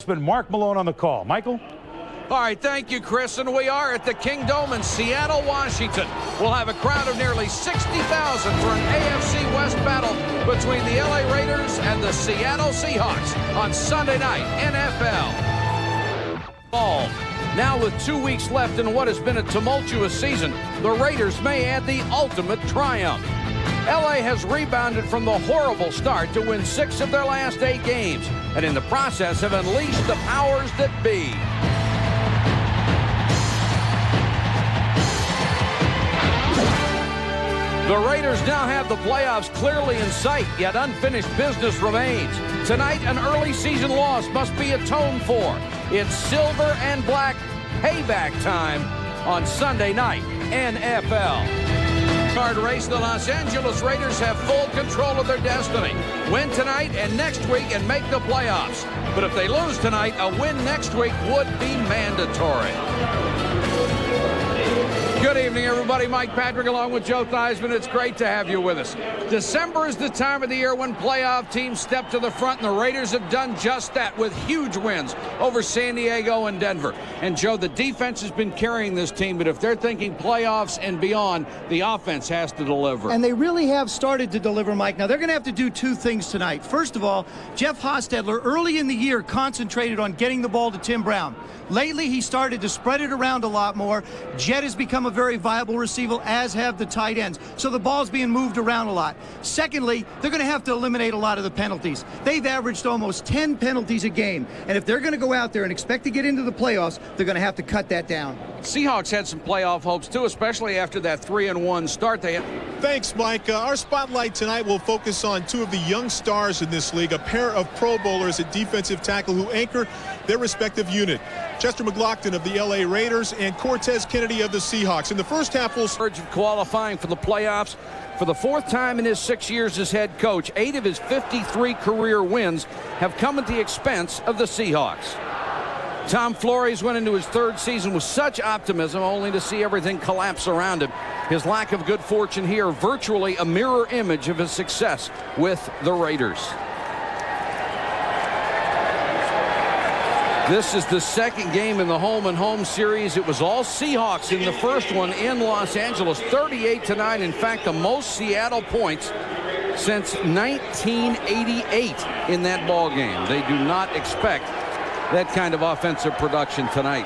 Mark Malone on the call. Michael? All right, thank you, Chris. And we are at the Kingdome in Seattle, Washington. We'll have a crowd of nearly 60,000 for an AFC West battle between the LA Raiders and the Seattle Seahawks on Sunday night, NFL. Ball. Now with 2 weeks left in what has been a tumultuous season, the Raiders may add the ultimate triumph. LA has rebounded from the horrible start to win 6 of their last 8 games, and in the process have unleashed the powers that be. The Raiders now have the playoffs clearly in sight, yet unfinished business remains. Tonight, an early season loss must be atoned for. It's silver and black payback time on Sunday night, NFL. Card race, the Los Angeles Raiders have full control of their destiny. Win tonight and next week and make the playoffs. But if they lose tonight, a win next week would be mandatory. Good evening, everybody. Mike Patrick along with Joe Theismann. It's great to have you with us. December is the time of the year when playoff teams step to the front, and the Raiders have done just that with huge wins over San Diego and Denver. And, Joe, the defense has been carrying this team, but if they're thinking playoffs and beyond, the offense has to deliver. And they really have started to deliver, Mike. Now, they're going to have to do 2 things tonight. First of all, Jeff Hostetler early in the year concentrated on getting the ball to Tim Brown. Lately, he started to spread it around a lot more. Jet has become a very viable receiver, as have the tight ends. So the ball's being moved around a lot. Secondly, they're going to have to eliminate a lot of the penalties. They've averaged almost 10 penalties a game. And if they're going to go out there and expect to get into the playoffs, they're going to have to cut that down. Seahawks had some playoff hopes, too, especially after that 3-1 start they had. Thanks, Mike. Our spotlight tonight will focus on 2 of the young stars in this league, a pair of Pro Bowlers at defensive tackle who anchor their respective unit. Chester McLaughlin of the LA Raiders and Cortez Kennedy of the Seahawks. In the first half, we'll surge of qualifying for the playoffs for the 4th time in his 6 years as head coach. 8 of his 53 career wins have come at the expense of the Seahawks. Tom Flores went into his 3rd season with such optimism, only to see everything collapse around him. His lack of good fortune here, virtually a mirror image of his success with the Raiders. This is the 2nd game in the home-and-home series. It was all Seahawks in the first one in Los Angeles, 38-9. In fact, the most Seattle points since 1988 in that ball game. They do not expect that kind of offensive production tonight.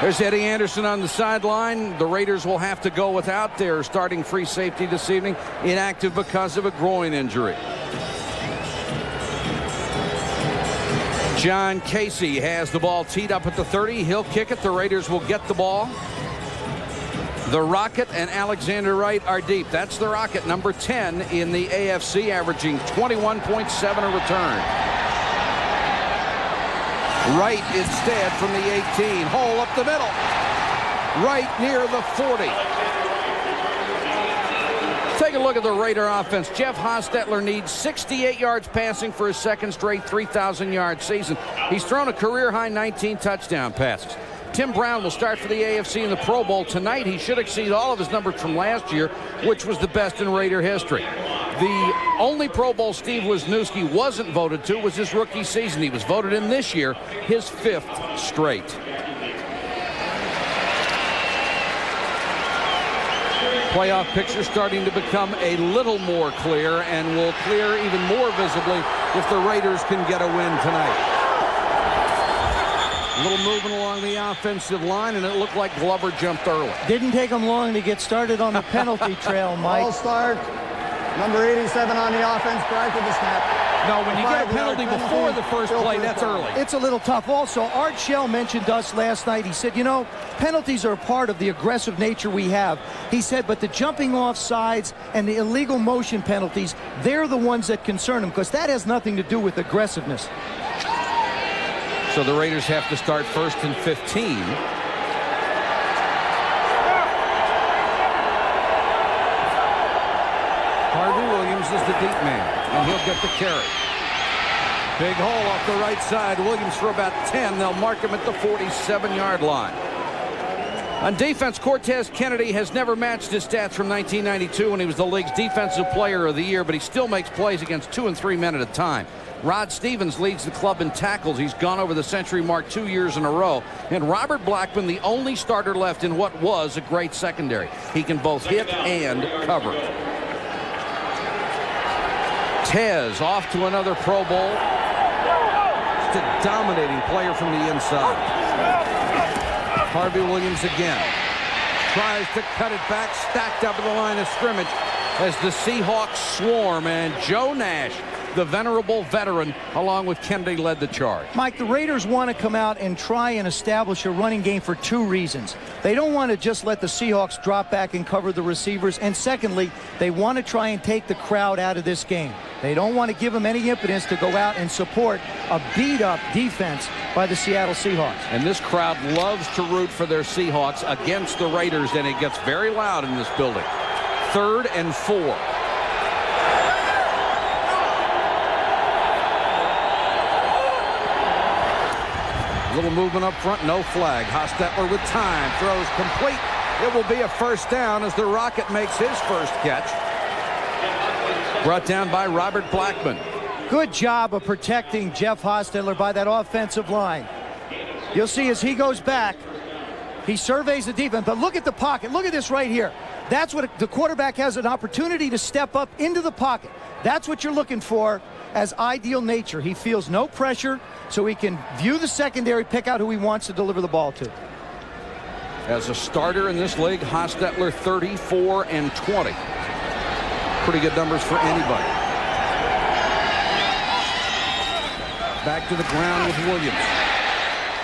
There's Eddie Anderson on the sideline. The Raiders will have to go without their starting free safety this evening, inactive because of a groin injury. John Casey has the ball teed up at the 30. He'll kick it. The Raiders will get the ball. The Rocket and Alexander Wright are deep. That's the Rocket, number 10 in the AFC, averaging 21.7 a return. Wright instead from the 18. Hole up the middle. Right near the 40. Take a look at the Raider offense. Jeff Hostetler needs 68 yards passing for his 2nd straight 3,000-yard season. He's thrown a career-high 19 touchdown passes. Tim Brown will start for the AFC in the Pro Bowl tonight. He should exceed all of his numbers from last year, which was the best in Raider history. The only Pro Bowl Steve Wisniewski wasn't voted to was his rookie season. He was voted in this year, his 5th straight. Playoff picture starting to become a little more clear, and will clear even more visibly if the Raiders can get a win tonight. A little movement along the offensive line, and it looked like Glover jumped early. Didn't take him long to get started on the penalty trail, Mike. Ball start. Number 87 on the offense prior to the snap. No, when you get a penalty before the first play, that's early. It's a little tough. Also, Art Shell mentioned to us last night. He said, you know, penalties are a part of the aggressive nature we have. He said, but the jumping off sides and the illegal motion penalties, they're the ones that concern him, because that has nothing to do with aggressiveness. So the Raiders have to start 1st and 15. Harvey Williams is the deep man, and he'll get the carry. Big hole off the right side. Williams for about 10. They'll mark him at the 47-yard line. On defense, Cortez Kennedy has never matched his stats from 1992 when he was the league's Defensive Player of the Year, but he still makes plays against 2 and 3 men at a time. Rod Stevens leads the club in tackles. He's gone over the century mark 2 years in a row. And Robert Blackman, the only starter left in what was a great secondary. He can both hit and cover. Tez off to another Pro Bowl. Just a dominating player from the inside. Harvey Williams again. Tries to cut it back, stacked up at the line of scrimmage as the Seahawks swarm. And Joe Nash, the venerable veteran, along with Kennedy, led the charge. Mike, the Raiders want to come out and try and establish a running game for 2 reasons. They don't want to just let the Seahawks drop back and cover the receivers. And secondly, they want to try and take the crowd out of this game. They don't want to give them any impetus to go out and support a beat-up defense by the Seattle Seahawks. And this crowd loves to root for their Seahawks against the Raiders, and it gets very loud in this building. 3rd and 4. Little movement up front, no flag. Hostetler with time, throws complete. It will be a first down as the Rocket makes his first catch. Brought down by Robert Blackman. Good job of protecting Jeff Hostetler by that offensive line. You'll see as he goes back, he surveys the defense, but look at the pocket. Look at this right here. That's what the quarterback has an opportunity to step up into the pocket. That's what you're looking for as ideal nature. He feels no pressure, so he can view the secondary, pick out who he wants to deliver the ball to. As a starter in this league, Hostetler 34 and 20. Pretty good numbers for anybody. Back to the ground with Williams.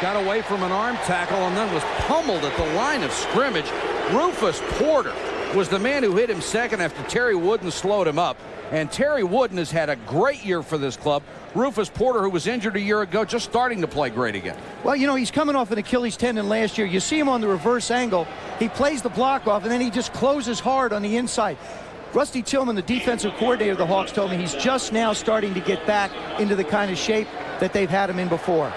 Got away from an arm tackle and then was pummeled at the line of scrimmage. Rufus Porter was the man who hit him second after Terry Wooden slowed him up. And Terry Wooden has had a great year for this club. Rufus Porter, who was injured a year ago, just starting to play great again. Well, you know, he's coming off an Achilles tendon last year. You see him on the reverse angle. He plays the block off, and then he just closes hard on the inside. Rusty Tillman, the defensive coordinator of the Hawks, told me he's just now starting to get back into the kind of shape that they've had him in before.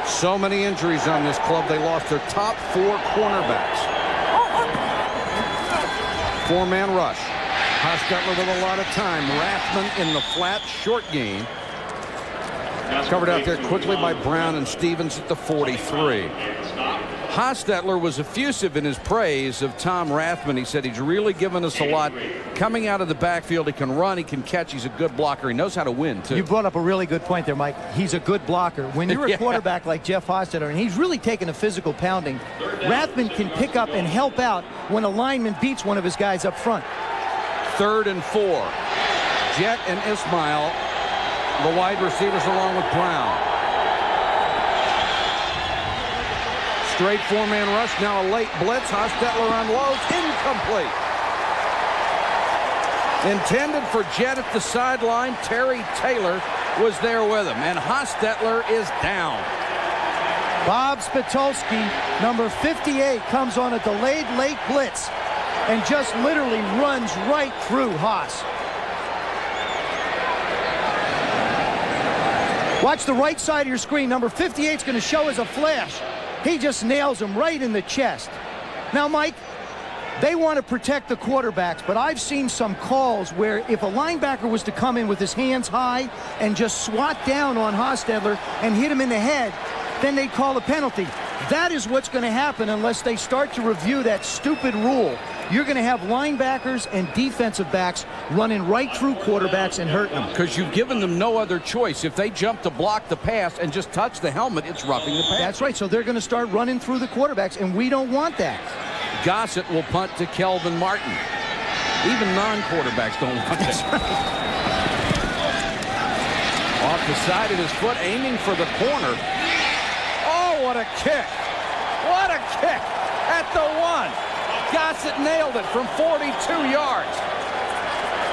So many injuries on this club. They lost their top 4 cornerbacks. 4-man rush. Hostetler with a lot of time. Rathman in the flat, short game. Covered out there quickly by Brown and Stevens at the 43. Hostetler was effusive in his praise of Tom Rathman. He said he's really given us a lot. Coming out of the backfield, he can run, he can catch, he's a good blocker. He knows how to win, too. You brought up a really good point there, Mike. He's a good blocker. When you're a quarterback like Jeff Hostetler, and he's really taking a physical pounding, Rathman can pick up and help out when a lineman beats one of his guys up front. 3rd and 4. Jet and Ismail, the wide receivers along with Brown. Straight 4-man rush, now a late blitz. Hostetler unloads, incomplete. Intended for Jet at the sideline. Terry Taylor was there with him, and Hostetler is down. Bob Spitolski, number 58, comes on a delayed late blitz and just literally runs right through Haas. Watch the right side of your screen. Number 58 is going to show as a flash. He just nails him right in the chest. Now, Mike, they want to protect the quarterbacks, but I've seen some calls where if a linebacker was to come in with his hands high and just swat down on Hostetler and hit him in the head, then they'd call a penalty. That is what's going to happen unless they start to review that stupid rule. You're going to have linebackers and defensive backs running right through quarterbacks and hurting them. Because you've given them no other choice. If they jump to block the pass and just touch the helmet, it's roughing the pass. That's right. So they're going to start running through the quarterbacks, and we don't want that. Gossett will punt to Kelvin Martin. Even non-quarterbacks don't want that. Off the side of his foot, aiming for the corner. Oh, what a kick. What a kick at the 1. Gossett nailed it from 42 yards.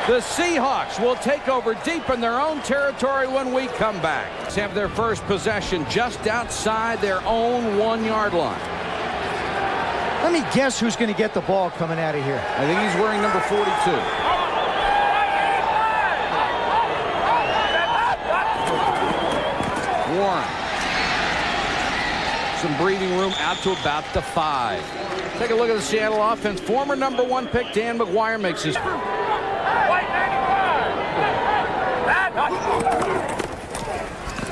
The Seahawks will take over deep in their own territory when we come back. They have their first possession just outside their own 1-yard line. Let me guess who's going to get the ball coming out of here. I think he's wearing number 42. Warren. Some breathing room out to about the 5. Take a look at the Seattle offense. Former #1 pick Dan McGuire makes his...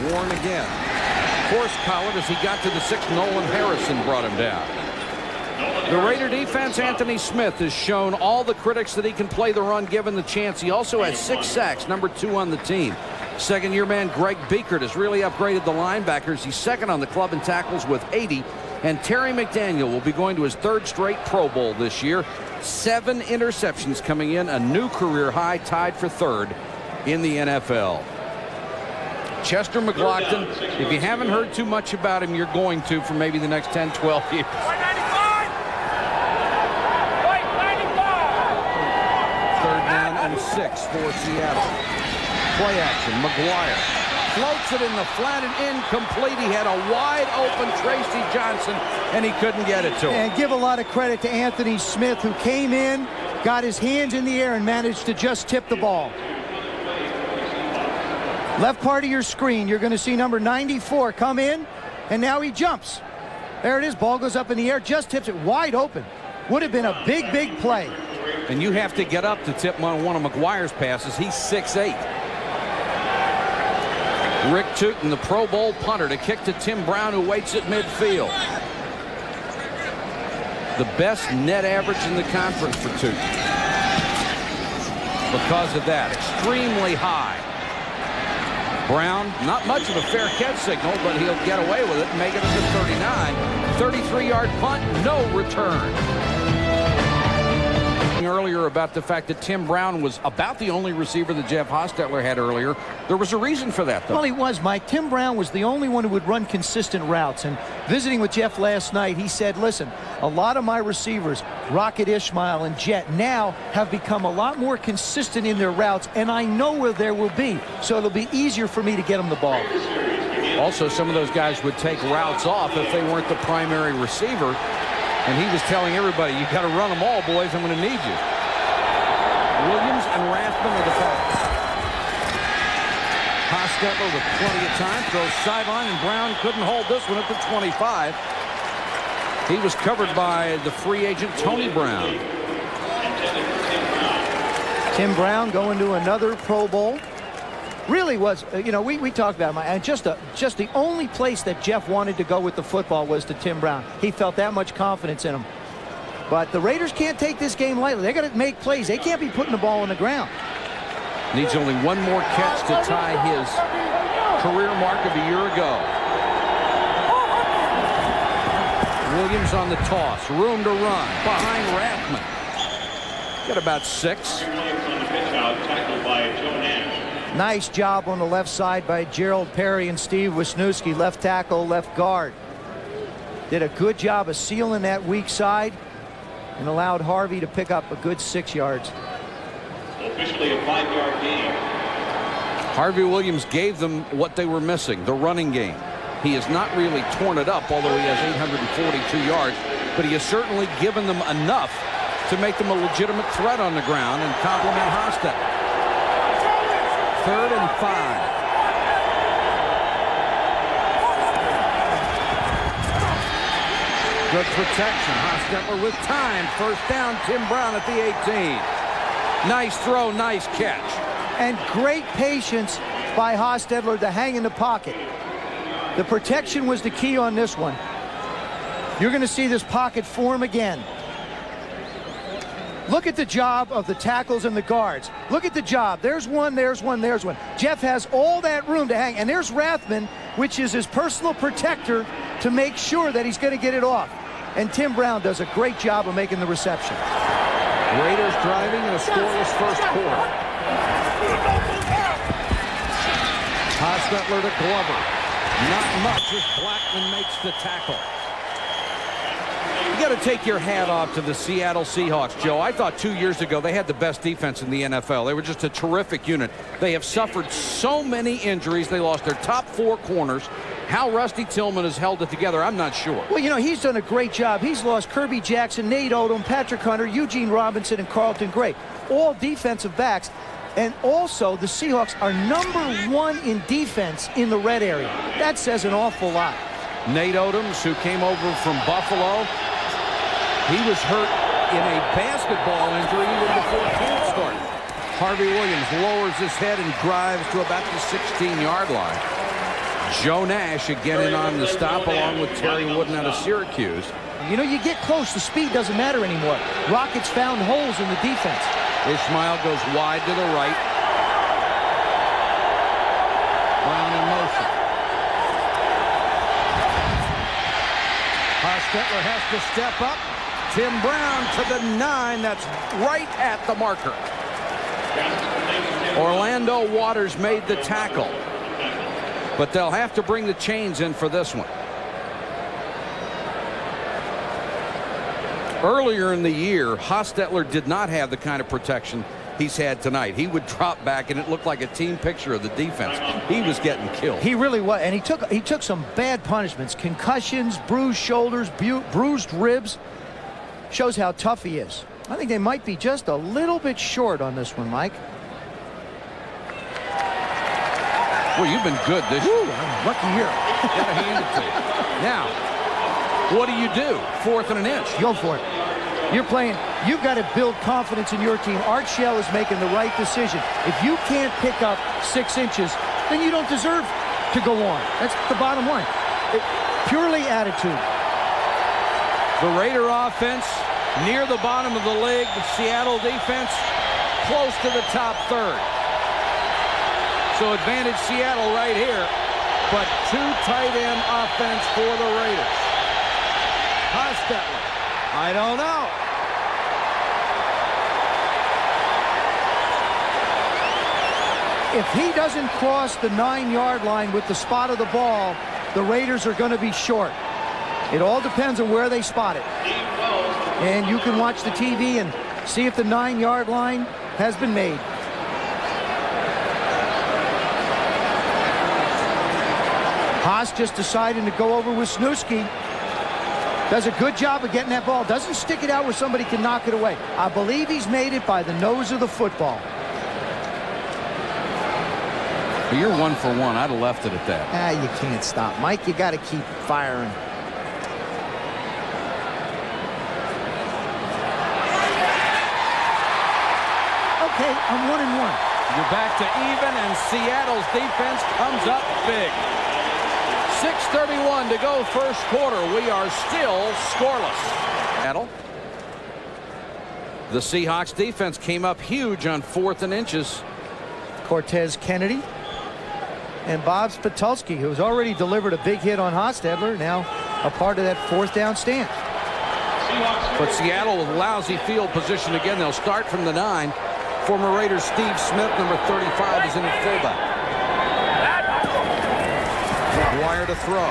Warren again. Horse collared as he got to the 6. Nolan Harrison brought him down. The Raider defense, Anthony Smith, has shown all the critics that he can play the run given the chance. He also has 6 sacks, #2 on the team. Second-year man Greg Biekert has really upgraded the linebackers. He's second on the club in tackles with 80. And Terry McDaniel will be going to his 3rd straight Pro Bowl this year. 7 interceptions coming in, a new career high, tied for 3rd in the NFL. Chester McLaughlin, if you haven't heard too much about him, you're going to for maybe the next 10, 12 years. 3rd down and 6 for Seattle. Play action. McGuire floats it in the flat and incomplete. He had a wide open Tracy Johnson, and he couldn't get it to him. And give a lot of credit to Anthony Smith, who came in, got his hands in the air, and managed to just tip the ball. Left part of your screen, you're going to see number 94 come in, and now he jumps. There it is. Ball goes up in the air, just tips it wide open. Would have been a big, big play. And you have to get up to tip on one of McGuire's passes. He's 6'8". Rick Tootin, the Pro Bowl punter, to kick to Tim Brown, who waits at midfield. The best net average in the conference for Tootin. Because of that, extremely high. Brown, not much of a fair catch signal, but he'll get away with it and make it to 39. 33-yard punt, no return. Earlier about the fact that Tim Brown was about the only receiver that Jeff Hostetler had earlier. There was a reason for that, though. Well, he was, Mike. Tim Brown was the only one who would run consistent routes. And visiting with Jeff last night, he said, listen, a lot of my receivers, Rocket Ismail and Jet, now have become a lot more consistent in their routes, and I know where there will be. So it'll be easier for me to get them the ball. Also, some of those guys would take routes off if they weren't the primary receiver. And he was telling everybody, you got to run them all, boys. I'm going to need you. Williams and Rathman are the Falcons. Hostetler with plenty of time. Throws sideline, and Brown couldn't hold this one at the 25. He was covered by the free agent Tony Brown. Tim Brown going to another Pro Bowl. Really was, you know, we talked about him, and just the only place that Jeff wanted to go with the football was to Tim Brown. He felt that much confidence in him. But the Raiders can't take this game lightly. They got to make plays. They can't be putting the ball on the ground. Needs only one more catch to tie his career mark of a year ago. Williams on the toss. Room to run behind Rathman. Got about 6. Nice job on the left side by Gerald Perry and Steve Wisniewski, left tackle, left guard. Did a good job of sealing that weak side and allowed Harvey to pick up a good 6 yards. Officially a 5-yard gain. Harvey Williams gave them what they were missing, the running game. He has not really torn it up, although he has 842 yards, but he has certainly given them enough to make them a legitimate threat on the ground and complement Hostetler. 3rd and 5. Good protection. Hostetler with time. 1st down. Tim Brown at the 18. Nice throw. Nice catch. And great patience by Hostetler to hang in the pocket. The protection was the key on this one. You're going to see this pocket form again. Look at the job of the tackles and the guards. Look at the job. There's one, there's one, there's one. Jeff has all that room to hang. And there's Rathman, which is his personal protector to make sure that he's going to get it off. And Tim Brown does a great job of making the reception. Raiders driving in a scoreless first quarter. Hostetler to Glover. Not much as Blackman makes the tackle. You got to take your hat off to the Seattle Seahawks, Joe. I thought 2 years ago they had the best defense in the NFL. They were just a terrific unit. They have suffered so many injuries. They lost their top 4 corners. How Rusty Tillman has held it together, I'm not sure. Well, you know, he's done a great job. He's lost Kirby Jackson, Nate Odom, Patrick Hunter, Eugene Robinson, and Carlton Gray. All defensive backs. And also, the Seahawks are #1 in defense in the red area. That says an awful lot. Nate Odoms, who came over from Buffalo, he was hurt in a basketball injury even before camp started. Harvey Williams lowers his head and drives to about the 16-yard line. Joe Nash again in on the stop along with Terry Wooden out of Syracuse. You know, you get close, the speed doesn't matter anymore. Rockets found holes in the defense. Ishmael goes wide to the right. Brown in motion. Hostetler has to step up. Tim Brown to the 9. That's right at the marker. Orlando Waters made the tackle. But they'll have to bring the chains in for this one. Earlier in the year, Hostetler did not have the kind of protection he's had tonight. He would drop back, and it looked like a team picture of the defense. He was getting killed. He really was, and he took some bad punishments. Concussions, bruised shoulders, bruised ribs. Shows how tough he is. I think they might be just a little bit short on this one, Mike. Well, you've been good this year. I'm lucky here. Gotta hand it to you. Now, what do? 4th and an inch. Go for it. You're playing. You've got to build confidence in your team. Art Shell is making the right decision. If you can't pick up 6 inches, then you don't deserve to go on. That's the bottom line. Purely attitude. The Raider offense near the bottom of the league. The Seattle defense close to the top third. So advantage Seattle right here. But 2 tight end offense for the Raiders. Hostetler. I don't know. If he doesn't cross the 9-yard line with the spot of the ball, the Raiders are going to be short. It all depends on where they spot it. And you can watch the TV and see if the 9-yard line has been made. Haas just deciding to go over with Snooski. Does a good job of getting that ball. Doesn't stick it out where somebody can knock it away. I believe he's made it by the nose of the football. But you're 1 for 1. I'd have left it at that. You can't stop, Mike. You got to keep firing. Okay, I'm 1 and 1. You're back to even, and Seattle's defense comes up big. 6:31 to go first quarter. We are still scoreless. Seattle. The Seahawks defense came up huge on 4th and inches. Cortez Kennedy and Bob Spitulski, who's already delivered a big hit on Hostetler, now a part of that 4th down stand. But Seattle with lousy field position again. They'll start from the 9. Former Raiders Steve Smith, number 35, is in at fullback. McGuire to throw.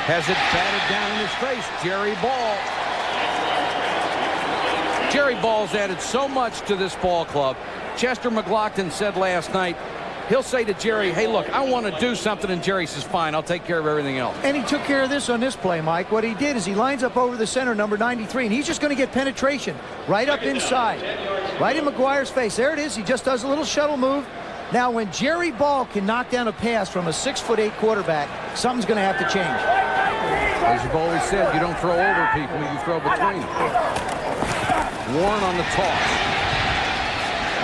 Has it batted down in his face. Jerry Ball. Jerry Ball's added so much to this ball club. Chester McLaughlin said last night, he'll say to Jerry, hey, look, I want to do something. And Jerry says, fine, I'll take care of everything else. And he took care of this on this play, Mike. What he did is he lines up over the center, number 93, and he's just going to get penetration right up inside. Right in McGuire's face. There it is. He just does a little shuttle move. Now, when Jerry Ball can knock down a pass from a 6'8" quarterback, something's going to have to change. As you've always said, you don't throw over people, you throw between them. Warren on the toss.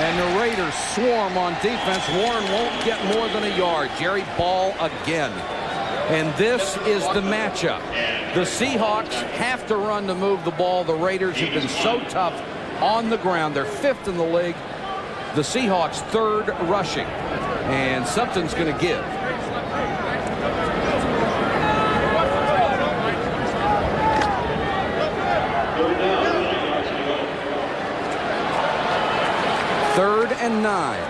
And the Raiders swarm on defense. Warren won't get more than a yard. Jerry Ball again. And this is the matchup. The Seahawks have to run to move the ball. The Raiders have been so tough on the ground. They're 5th in the league. The Seahawks 3rd rushing. And something's going to give. Third and 9.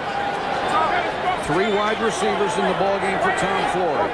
3 wide receivers in the ballgame for Tom Flores.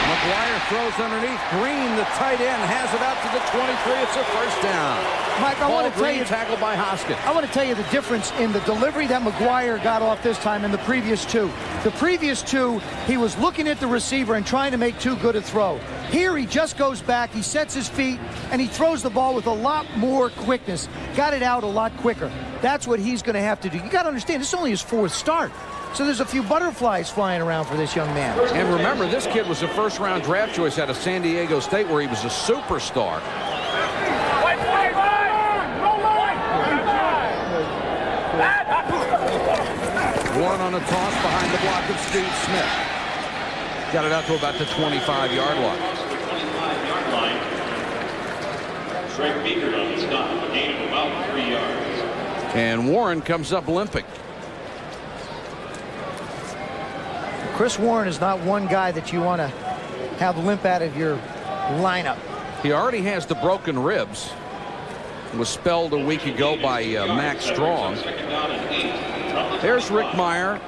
McGuire throws underneath. Green, the tight end, has it out to the 23. It's a first down. Mike, I want to tell you, tackled by Hoskins. I want to tell you the difference in the delivery that McGuire got off this time and the previous 2. The previous 2, he was looking at the receiver and trying to make too good a throw. Here he just goes back, he sets his feet, and he throws the ball with a lot more quickness. Got it out a lot quicker. That's what he's going to have to do. You got to understand, this is only his 4th start. So there's a few butterflies flying around for this young man. And remember, this kid was a first-round draft choice out of San Diego State, where he was a superstar. Warren on a toss behind the block of Steve Smith. Got it out to about the 25-yard line. 25-yard line. Greg Beaker on the stop, a gain of about 3 yards. And Warren comes up limping. Chris Warren is not one guy that you want to have limp out of your lineup. He already has the broken ribs. Was spelled a week ago by Max Strong. There's Rick Meyer,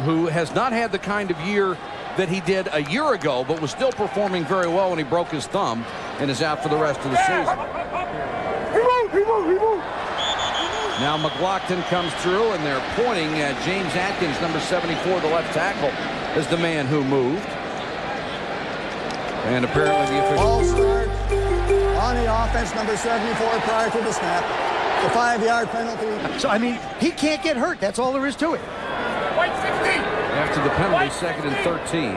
who has not had the kind of year that he did a year ago, but was still performing very well when he broke his thumb and is out for the rest of the season. Now McLaughlin comes through, and they're pointing at James Atkins, number 74, the left tackle, as the man who moved. And apparently the official... Ball start on the offense, number 74, prior to the snap. The 5-yard penalty. So, I mean, he can't get hurt. That's all there is to it. After the penalty, 2nd and 13.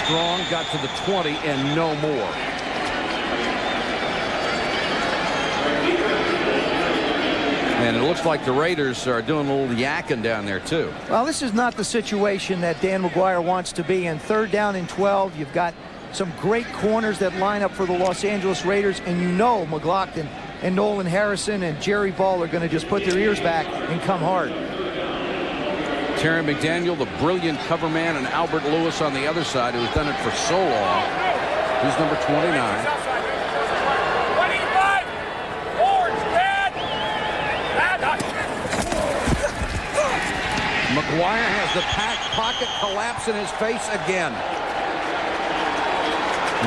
Strong got to the 20 and no more. And it looks like the Raiders are doing a little yakking down there, too. Well, this is not the situation that Dan McGuire wants to be in. 3rd down and 12. You've got some great corners that line up for the Los Angeles Raiders, and you know McLaughlin and Nolan Harrison and Jerry Ball are going to just put their ears back and come hard. Terry McDaniel, the brilliant cover man, and Albert Lewis on the other side, who has done it for so long. He's number 29. McGuire has the pocket collapse in his face again.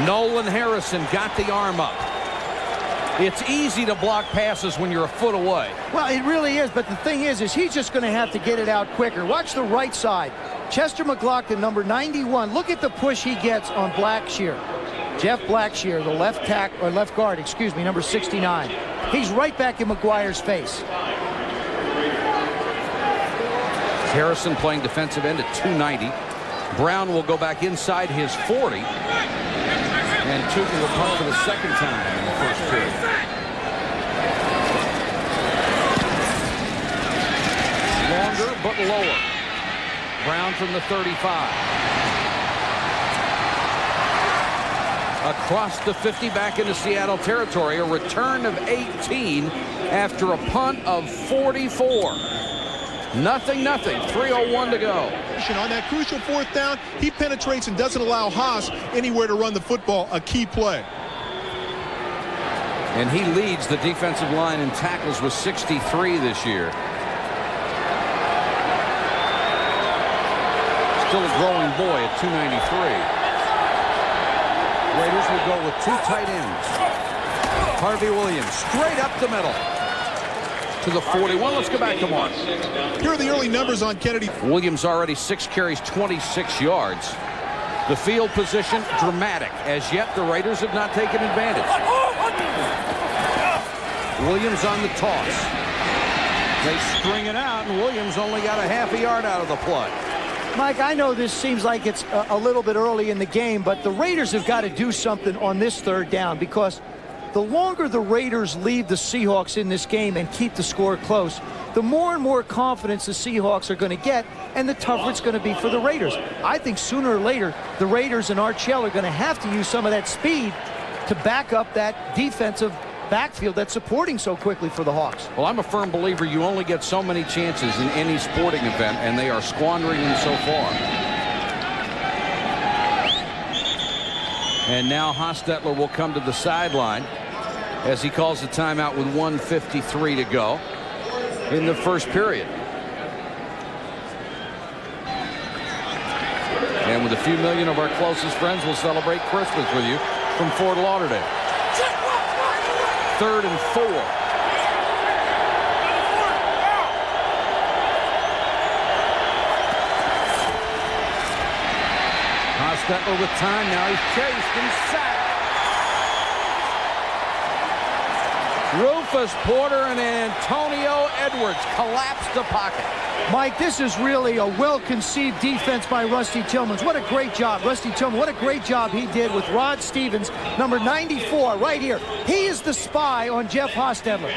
Nolan Harrison got the arm up. It's easy to block passes when you're a foot away. Well, it really is, but the thing is he's just going to have to get it out quicker. Watch the right side. Chester McLaughlin, number 91. Look at the push he gets on Blackshear. Jeff Blackshear, the left guard, excuse me, number 69. He's right back in McGuire's face. Harrison playing defensive end at 290. Brown will go back inside his 40. And Tuca will punt for the 2nd time in the first period. Longer but lower. Brown from the 35. Across the 50 back into Seattle territory. A return of 18 after a punt of 44. Nothing. 3:01 to go. On that crucial 4th down, he penetrates and doesn't allow Haas anywhere to run the football, a key play. And he leads the defensive line in tackles with 63 this year. Still a growing boy at 293. Raiders will go with 2 tight ends. Harvey Williams straight up the middle to the 41. Let's go back to Mark. Here are the early numbers on Kennedy. Williams already 6 carries, 26 yards. The field position dramatic. As yet, the Raiders have not taken advantage. Williams on the toss. They string it out, and Williams only got a half a yard out of the play. Mike, I know this seems like it's a little bit early in the game, but the Raiders have got to do something on this 3rd down, because the longer the Raiders leave the Seahawks in this game and keep the score close, the more and more confidence the Seahawks are going to get, and the tougher it's going to be for the Raiders. I think sooner or later, the Raiders and Art Shell are going to have to use some of that speed to back up that defensive backfield that's supporting so quickly for the Hawks. Well, I'm a firm believer you only get so many chances in any sporting event, and they are squandering them so far. And now Hostetler will come to the sideline as he calls the timeout with 1:53 to go in the first period. And with a few million of our closest friends, we'll celebrate Christmas with you from Fort Lauderdale. 3rd and 4. Hostetler with time now. He's chased and sacked. Rufus Porter and Antonio Edwards collapsed the pocket. Mike, this is really a well-conceived defense by Rusty Tillmans. What a great job. Rusty Tillman, what a great job he did with Rod Stevens, number 94, right here. He is the spy on Jeff Hostetler.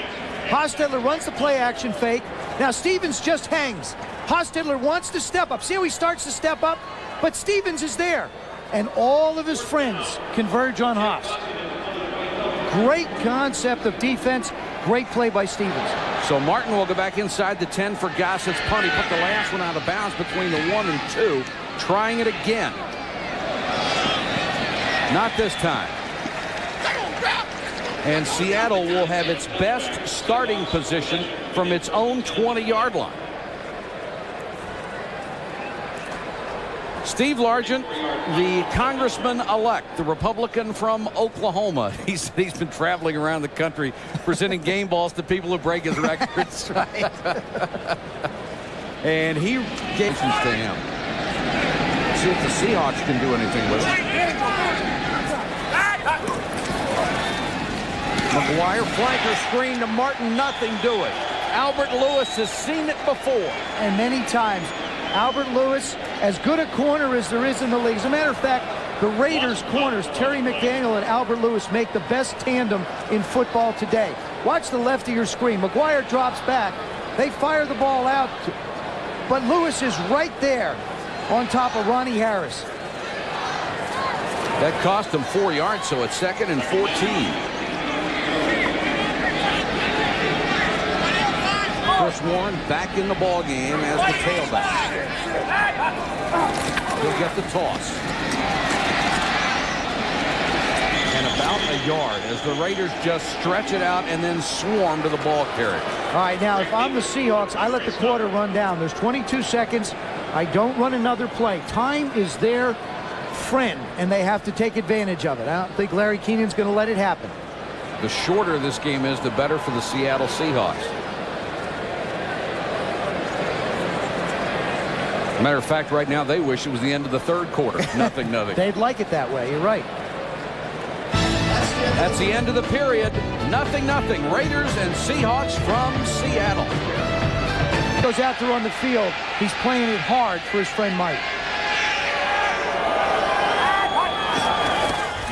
Hostetler runs the play-action fake. Now Stevens just hangs. Hostetler wants to step up. See how he starts to step up? But Stevens is there. And all of his friends converge on Haas. Great concept of defense. Great play by Stevens. So Martin will go back inside the 10 for Gossett's punt. He put the last one out of bounds between the 1 and 2. Trying it again. Not this time. And Seattle will have its best starting position from its own 20-yard line. Steve Largent, the congressman-elect, the Republican from Oklahoma. He's been traveling around the country presenting game balls to people who break his records. And he gave some to him. See if the Seahawks can do anything with it. McGuire, flanker screen to Martin, nothing doing. Albert Lewis has seen it before. And many times. Albert Lewis, as good a corner as there is in the league. As a matter of fact, the Raiders corners, Terry McDaniel and Albert Lewis, make the best tandem in football today. Watch the left of your screen. McGuire drops back. They fire the ball out. But Lewis is right there on top of Ronnie Harris. That cost him 4 yards, so it's 2nd and 14. Chris Warren back in the ball game as the tailback. He'll get the toss. And about a yard as the Raiders just stretch it out and then swarm to the ball carrier. All right, now if I'm the Seahawks, I let the quarter run down. There's 22 seconds. I don't run another play. Time is their friend, and they have to take advantage of it. I don't think Larry Keenan's going to let it happen. The shorter this game is, the better for the Seattle Seahawks. Matter of fact, right now they wish it was the end of the third quarter. Nothing. They'd like it that way. You're right. That's the end of the period. 0-0. Raiders and Seahawks from Seattle. Goes out there on the field. He's playing it hard for his friend Mike.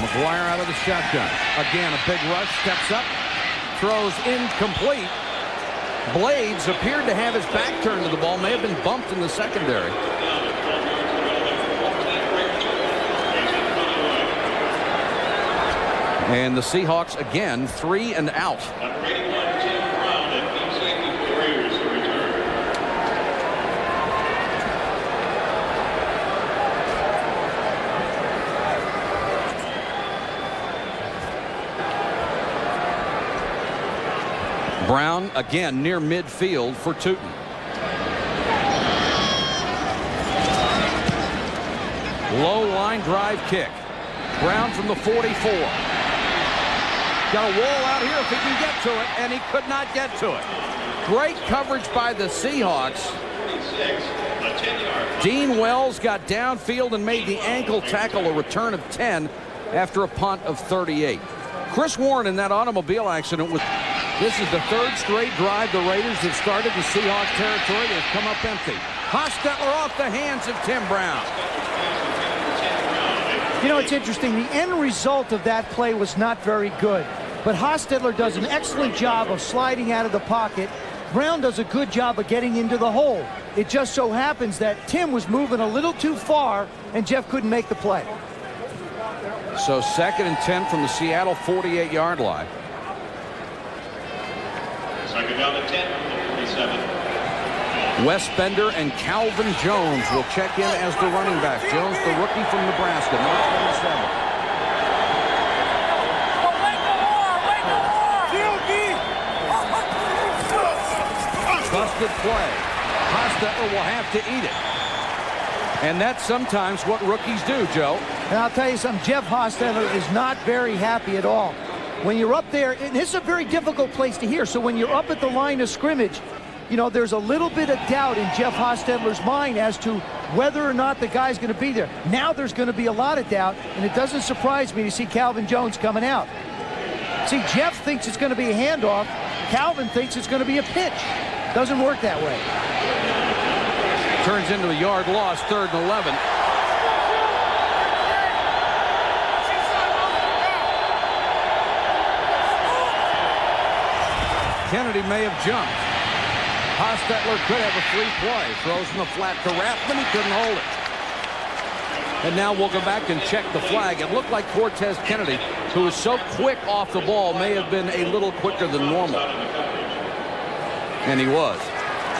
McGuire out of the shotgun. Again, a big rush. Steps up. Throws incomplete. Blades appeared to have his back turned to the ball. May have been bumped in the secondary. And the Seahawks again 3 and out. Brown again near midfield for Tootin. Low line drive kick. Brown from the 44. Got a wall out here if he can get to it, and he could not get to it. Great coverage by the Seahawks. Dean Wells got downfield and made the ankle tackle, a return of 10 after a punt of 38. Chris Warren in that automobile accident was. This is the third straight drive the Raiders have started the Seahawks territory. They've come up empty. Hostetler off the hands of Tim Brown. You know, it's interesting. The end result of that play was not very good. But Hostetler does an excellent job of sliding out of the pocket. Brown does a good job of getting into the hole. It just so happens that Tim was moving a little too far, and Jeff couldn't make the play. So 2nd and 10 from the Seattle 48-yard line. 2nd down and 10, 47. Wes Bender and Calvin Jones will check in as the running back. Jones, the rookie from Nebraska, number 27. Busted play. Hostetler will have to eat it. And that's sometimes what rookies do, Joe. And I'll tell you something, Jeff Hostetler is not very happy at all. When you're up there, and this is a very difficult place to hear, so when you're up at the line of scrimmage, you know, there's a little bit of doubt in Jeff Hostetler's mind as to whether or not the guy's going to be there. Now there's going to be a lot of doubt, and it doesn't surprise me to see Calvin Jones coming out. See, Jeff thinks it's going to be a handoff. Calvin thinks it's going to be a pitch. Doesn't work that way. Turns into a yard loss, 3rd and 11. Kennedy may have jumped. Hostetler could have a free play. Throws in the flat to Rathman. He couldn't hold it. And now we'll go back and check the flag. It looked like Cortez Kennedy, who was so quick off the ball, may have been a little quicker than normal. And he was.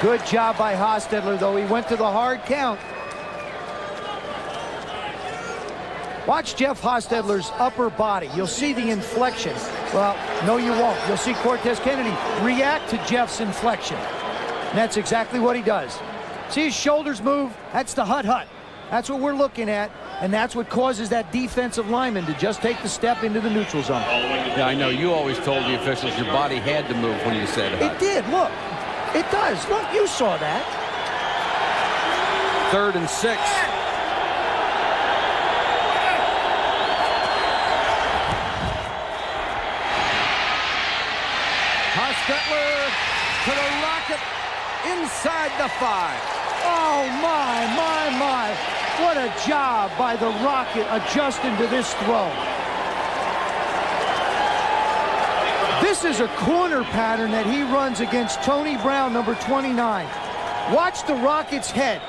Good job by Hostetler, though. He went to the hard count. Watch Jeff Hostetler's upper body. You'll see the inflection. Well, no, you won't. You'll see Cortez Kennedy react to Jeff's inflection. And that's exactly what he does. See his shoulders move? That's the hut-hut. That's what we're looking at, and that's what causes that defensive lineman to just take the step into the neutral zone. Yeah, I know. You always told the officials your body had to move when you said hut. It did. Look. It does. Look, you saw that. 3rd and 6. Hostetler to the rocket inside the 5. Oh, my. What a job by the Rocket adjusting to this throw. This is a corner pattern that he runs against Tony Brown, number 29. Watch the Rocket's head.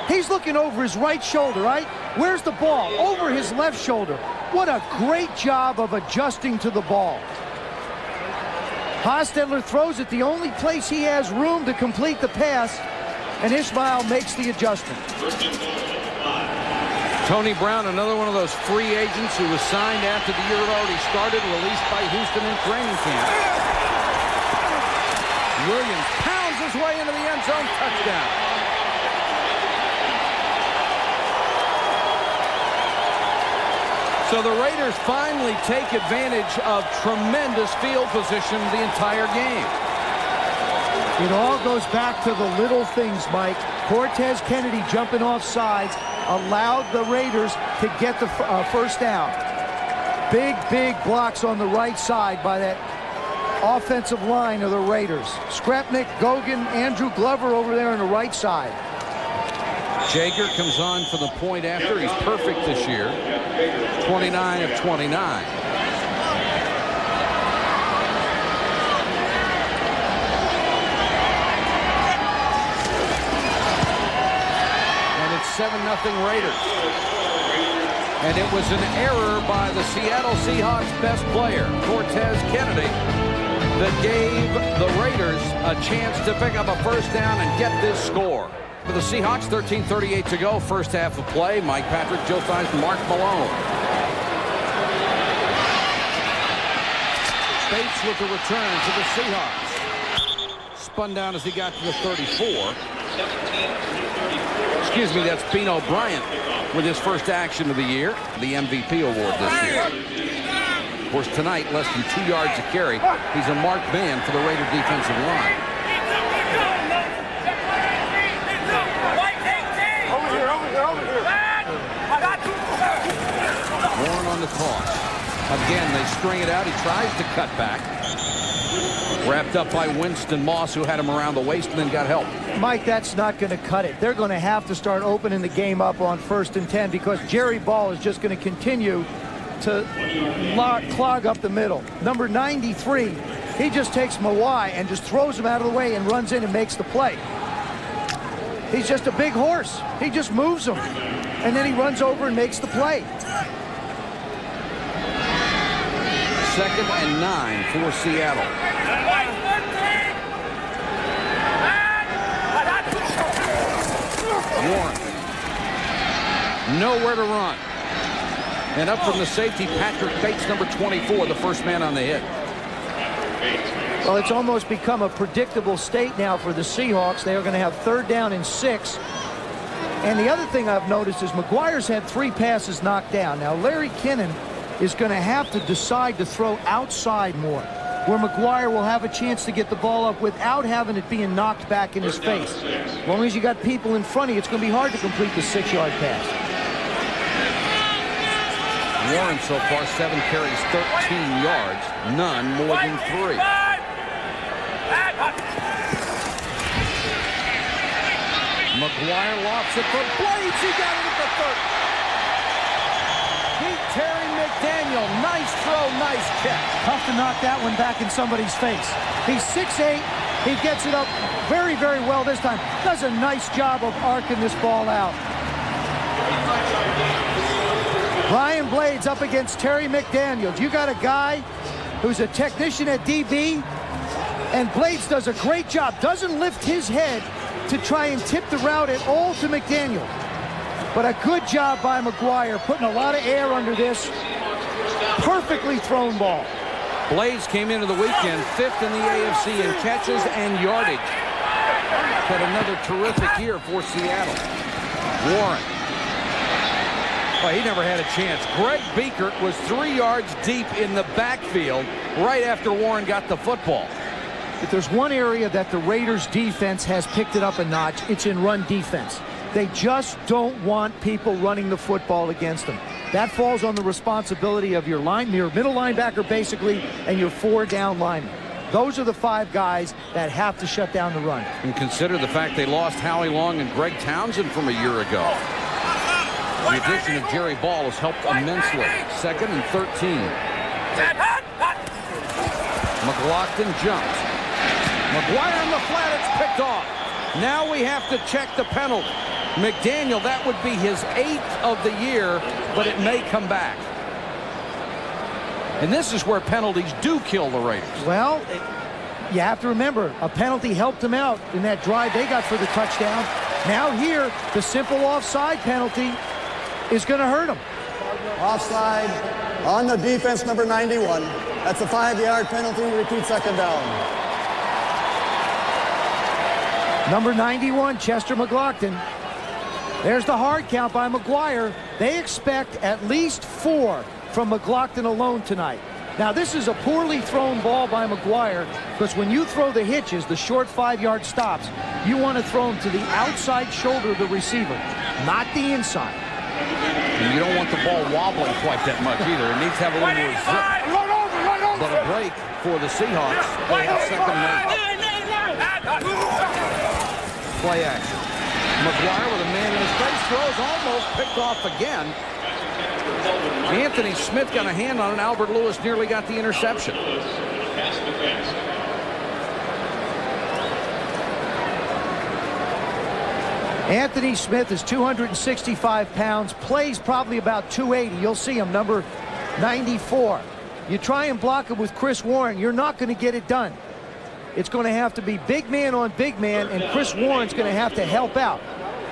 He's looking over his right shoulder, right? Where's the ball? Over his left shoulder. What a great job of adjusting to the ball. Hostetler throws it the only place he has room to complete the pass, and Ismail makes the adjustment. Tony Brown, another one of those free agents who was signed after the year had already started, released by Houston in training camp. Williams pounds his way into the end zone, touchdown. So the Raiders finally take advantage of tremendous field position the entire game. It all goes back to the little things, Mike. Cortez Kennedy jumping off sides allowed the Raiders to get the first down. Big blocks on the right side by that offensive line of the Raiders. Skrepnik, Gogan, Andrew Glover over there on the right side. Jager comes on for the point after. He's perfect this year. 29 of 29. And it's 7-0 Raiders. And it was an error by the Seattle Seahawks best player, Cortez Kennedy, that gave the Raiders a chance to pick up a first down and get this score. For the Seahawks, 13:38 to go, first half of play. Mike Patrick, Joe Theis, Mark Malone. Bates with the return to the Seahawks. Spun down as he got to the 34. Excuse me, that's Bino Bryant with his first action of the year, the MVP award this year. Of course, tonight, less than 2 yards a carry. He's a marked man for the Raider defensive line. Warren on the toss. Again, they string it out. He tries to cut back. Wrapped up by Winston Moss, who had him around the waist and then got help. Mike, that's not going to cut it. They're going to have to start opening the game up on 1st and 10 because Jerry Ball is just going to continue to clog up the middle. Number 93, he just takes Mawai and just throws him out of the way and runs in and makes the play. He's just a big horse. He just moves him. And then he runs over and makes the play. 2nd and 9 for Seattle. Warren. Nowhere to run. And up from the safety, Patrick Bates, number 24, the first man on the hit. Well, it's almost become a predictable state now for the Seahawks. They are going to have 3rd down and 6. And the other thing I've noticed is McGuire's had 3 passes knocked down. Now, Larry Kinnan is going to have to decide to throw outside more, where McGuire will have a chance to get the ball up without having it being knocked back in his face. As long as you got people in front of you, it's going to be hard to complete the 6-yard pass. Warren so far, 7 carries, 13 yards, none more than 3. McGuire lofts it for Blades. He got it at the 30. Beat Terry McDaniel. Nice throw, nice catch. Tough to knock that one back in somebody's face. He's 6'8". He gets it up very, very well this time. Does a nice job of arcing this ball out. Brian Blades up against Terry McDaniel. You got a guy who's a technician at DB, and Blades does a great job. Doesn't lift his head to try and tip the route at all to McDaniel. But a good job by McGuire, putting a lot of air under this. Perfectly thrown ball. Blades came into the weekend 5th in the AFC in catches and yardage. Had another terrific year for Seattle. Warren. Well, he never had a chance. Greg Biekert was 3 yards deep in the backfield right after Warren got the football. If there's one area that the Raiders defense has picked it up a notch, it's in run defense. They just don't want people running the football against them. That falls on the responsibility of your middle linebacker basically, and your 4 down linemen. Those are the 5 guys that have to shut down the run. And consider the fact they lost Howie Long and Greg Townsend from a year ago. The addition of Jerry Ball has helped immensely. 2nd and 13. McLaughlin jumps. McGuire on the flat, it's picked off. Now we have to check the penalty. McDaniel, that would be his 8th of the year, but it may come back. And this is where penalties do kill the Raiders. Well, you have to remember, a penalty helped them out in that drive they got for the touchdown. Now here, the simple offside penalty is going to hurt them. Offside on the defense, number 91. That's a 5-yard penalty. Repeat 2nd down. Number 91, Chester McLaughlin. There's the hard count by McGuire. They expect at least 4 from McLaughlin alone tonight. Now, this is a poorly thrown ball by McGuire, because when you throw the hitches, the short 5-yard stops, you want to throw them to the outside shoulder of the receiver, not the inside. And you don't want the ball wobbling quite that much either. It needs to have a little more zip. But a break for the Seahawks. They have 2nd and 8. Play action. McGuire with a man in his face, throws, almost picked off again. Anthony Smith got a hand on it. Albert Lewis nearly got the interception. Anthony Smith is 265 pounds, plays probably about 280. You'll see him, number 94. You try and block him with Chris Warren, you're not going to get it done. It's going to have to be big man on big man, and Chris Warren's going to have to help out,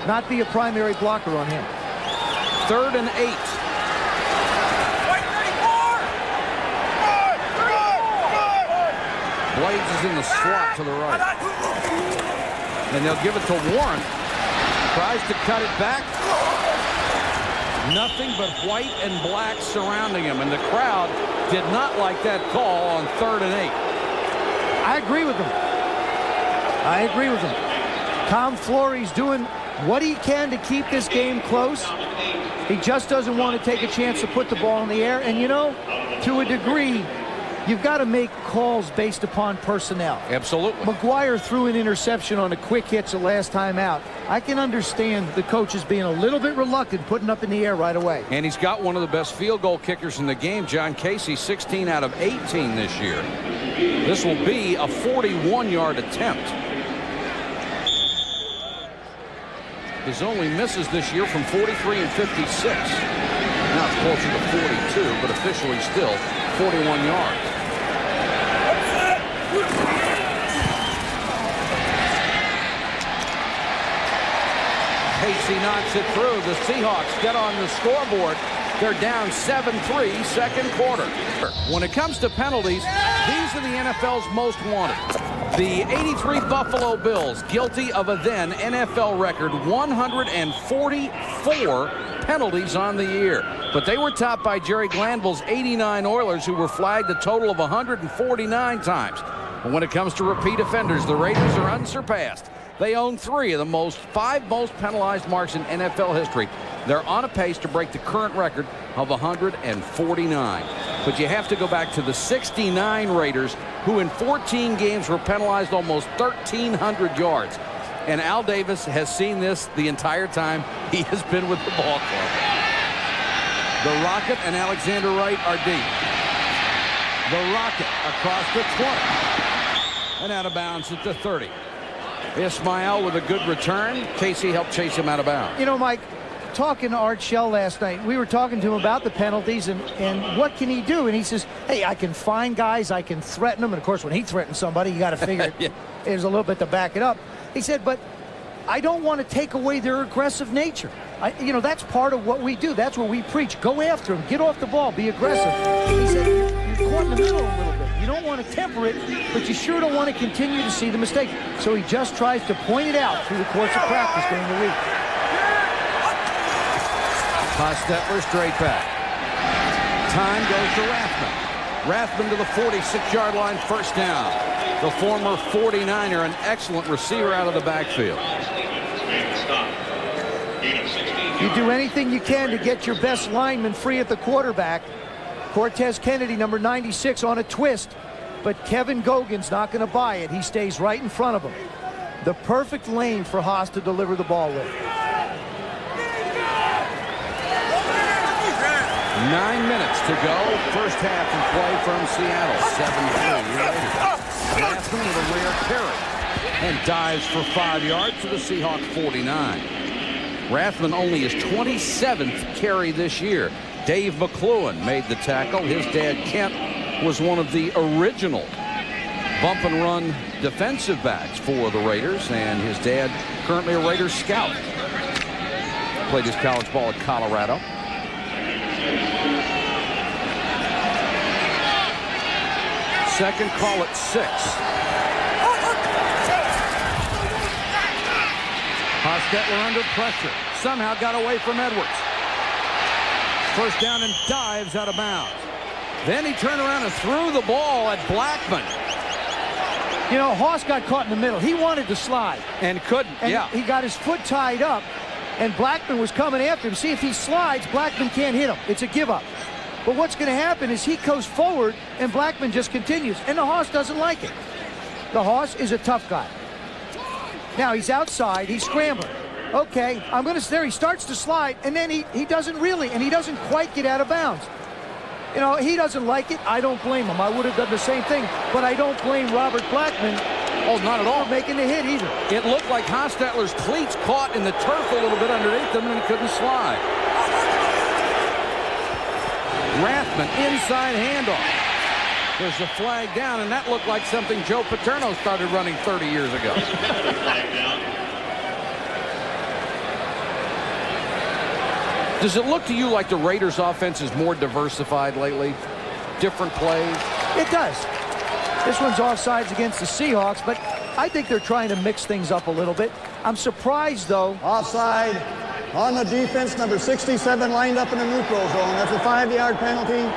not be a primary blocker on him. 3rd and 8. Blades is in the slot to the right. And they'll give it to Warren. Tries to cut it back. Nothing but white and black surrounding him, and the crowd did not like that call on 3rd and 8. I agree with them. I agree with them. Tom Flory's doing what he can to keep this game close. He just doesn't want to take a chance to put the ball in the air. And, you know, to a degree, you've got to make calls based upon personnel. Absolutely. McGuire threw an interception on a quick hitch the last time out. I can understand the coaches being a little bit reluctant putting up in the air right away. And he's got one of the best field goal kickers in the game, John Casey, 16 out of 18 this year. This will be a 41-yard attempt. His only misses this year from 43 and 56. Now it's closer to 42, but officially still 41 yards. Casey knocks it through. The Seahawks get on the scoreboard. They're down 7-3, 2nd quarter. When it comes to penalties, these are the NFL's most wanted. The 83 Buffalo Bills, guilty of a then NFL record 144 penalties on the year. But they were topped by Jerry Glanville's 89 Oilers, who were flagged a total of 149 times. But when it comes to repeat offenders, the Raiders are unsurpassed. They own 5 most penalized marks in NFL history. They're on a pace to break the current record of 149. But you have to go back to the 69 Raiders, who in 14 games were penalized almost 1,300 yards. And Al Davis has seen this the entire time he has been with the ball club. The Rocket and Alexander Wright are deep. The Rocket across the 20. And out of bounds at the 30. Ismail with a good return. Casey helped chase him out of bounds. You know, Mike, talking to Art Shell last night, we were talking to him about the penalties and what can he do? And he says, hey, I can find guys, I can threaten them. And, of course, when he threatens somebody, you got to figure yeah. There's a little bit to back it up. He said, but I don't want to take away their aggressive nature. You know, that's part of what we do. That's what we preach. Go after them. Get off the ball. Be aggressive. He said, you're caught in the middle a little bit. You don't want to temper it, but you sure don't want to continue to see the mistake. So he just tries to point it out through the course of practice during the week. Hostetler straight back. Time goes to Rathman. Rathman to the 46-yard line, first down. The former 49er, an excellent receiver out of the backfield. You do anything you can to get your best lineman free at the quarterback. Cortez Kennedy, number 96, on a twist. But Kevin Gogan's not going to buy it. He stays right in front of him. The perfect lane for Haas to deliver the ball with. 9 minutes to go. First half in play from Seattle. 7-3. Rathman with a rare carry. And dives for 5 yards to the Seahawks 49. Rathman only his 27th carry this year. Dave McClellan made the tackle. His dad, Kent, was one of the original bump and run defensive backs for the Raiders, and his dad, currently a Raiders scout. Played his college ball at Colorado. Second call at 6. Hostetler under pressure. Somehow got away from Edwards. First down and dives out of bounds. Then he turned around and threw the ball at Blackman. You know, Haas got caught in the middle. He wanted to slide. And couldn't, and yeah. He got his foot tied up, and Blackman was coming after him. See, if he slides, Blackman can't hit him. It's a give-up. But what's going to happen is he goes forward, and Blackman just continues. And the Haas doesn't like it. The Haas is a tough guy. Now, he's outside. He's scrambling. Okay, I'm going to... There, he starts to slide, and then he doesn't really, and he doesn't quite get out of bounds. You know, he doesn't like it. I don't blame him. I would have done the same thing, but I don't blame Robert Blackman. Oh, not at all. For making the hit either. It looked like Hostetler's cleats caught in the turf a little bit underneath him, and he couldn't slide. Rathman, inside handoff. There's a flag down, and that looked like something Joe Paterno started running 30 years ago. Does it look to you like the Raiders' offense is more diversified lately? Different plays? It does. This one's offsides against the Seahawks, but I think they're trying to mix things up a little bit. I'm surprised, though. Offside on the defense, number 67 lined up in the neutral zone. That's a 5-yard penalty.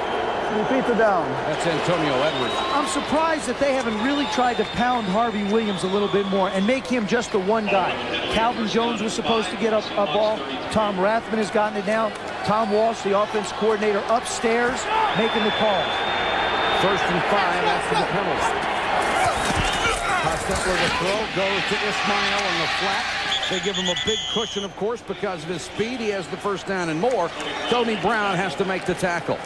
Repeat the down. That's Antonio Edwards. I'm surprised that they haven't really tried to pound Harvey Williams a little bit more and make him just the one guy. Calvin Jones was supposed to get a ball. Tom Rathman has gotten it now. Tom Walsh, the offense coordinator, upstairs making the call. 1st and 5 after the penalty. Hostetler the throw goes to Ismail on the flat. They give him a big cushion, of course, because of his speed. He has the first down and more. Tony Brown has to make the tackle.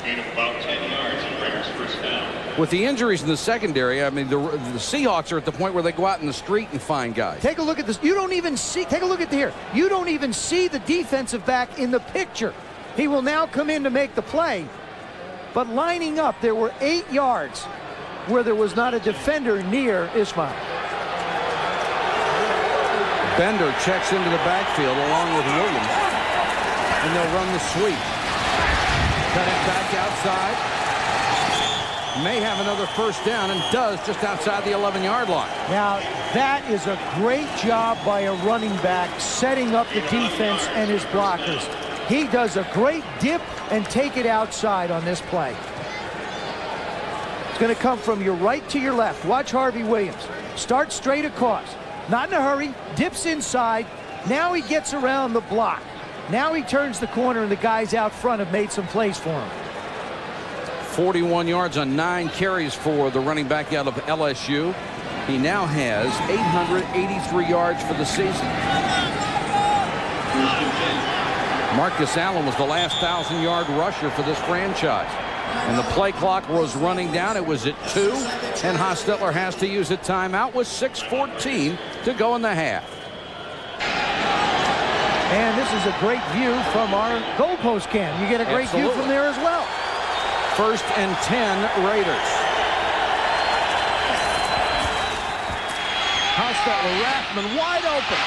Gain of about 10 yards and Raiders first down. With the injuries in the secondary, I mean, the Seahawks are at the point where they go out in the street and find guys. Take a look at this. You don't even see, take a look at here. You don't even see the defensive back in the picture. He will now come in to make the play. But lining up, there were 8 yards where there was not a defender near Ismail. Bender checks into the backfield along with Williams. And they'll run the sweep. Cut it back outside. May have another first down and does just outside the 11-yard line. Now, that is a great job by a running back setting up the defense and his blockers. He does a great dip and take it outside on this play. going to come from your right to your left. Watch Harvey Williams. Start straight across. Not in a hurry. Dips inside. Now he gets around the block. Now he turns the corner, and the guys out front have made some plays for him. 41 yards on 9 carries for the running back out of LSU. He now has 883 yards for the season. Marcus Allen was the last 1,000-yard rusher for this franchise. And the play clock was running down. It was at 2. And Hostetler has to use a timeout with 6:14 to go in the half. And this is a great view from our goalpost cam. You get a great view from there as well. 1st and 10 Raiders. Hostetler, Rathman wide open.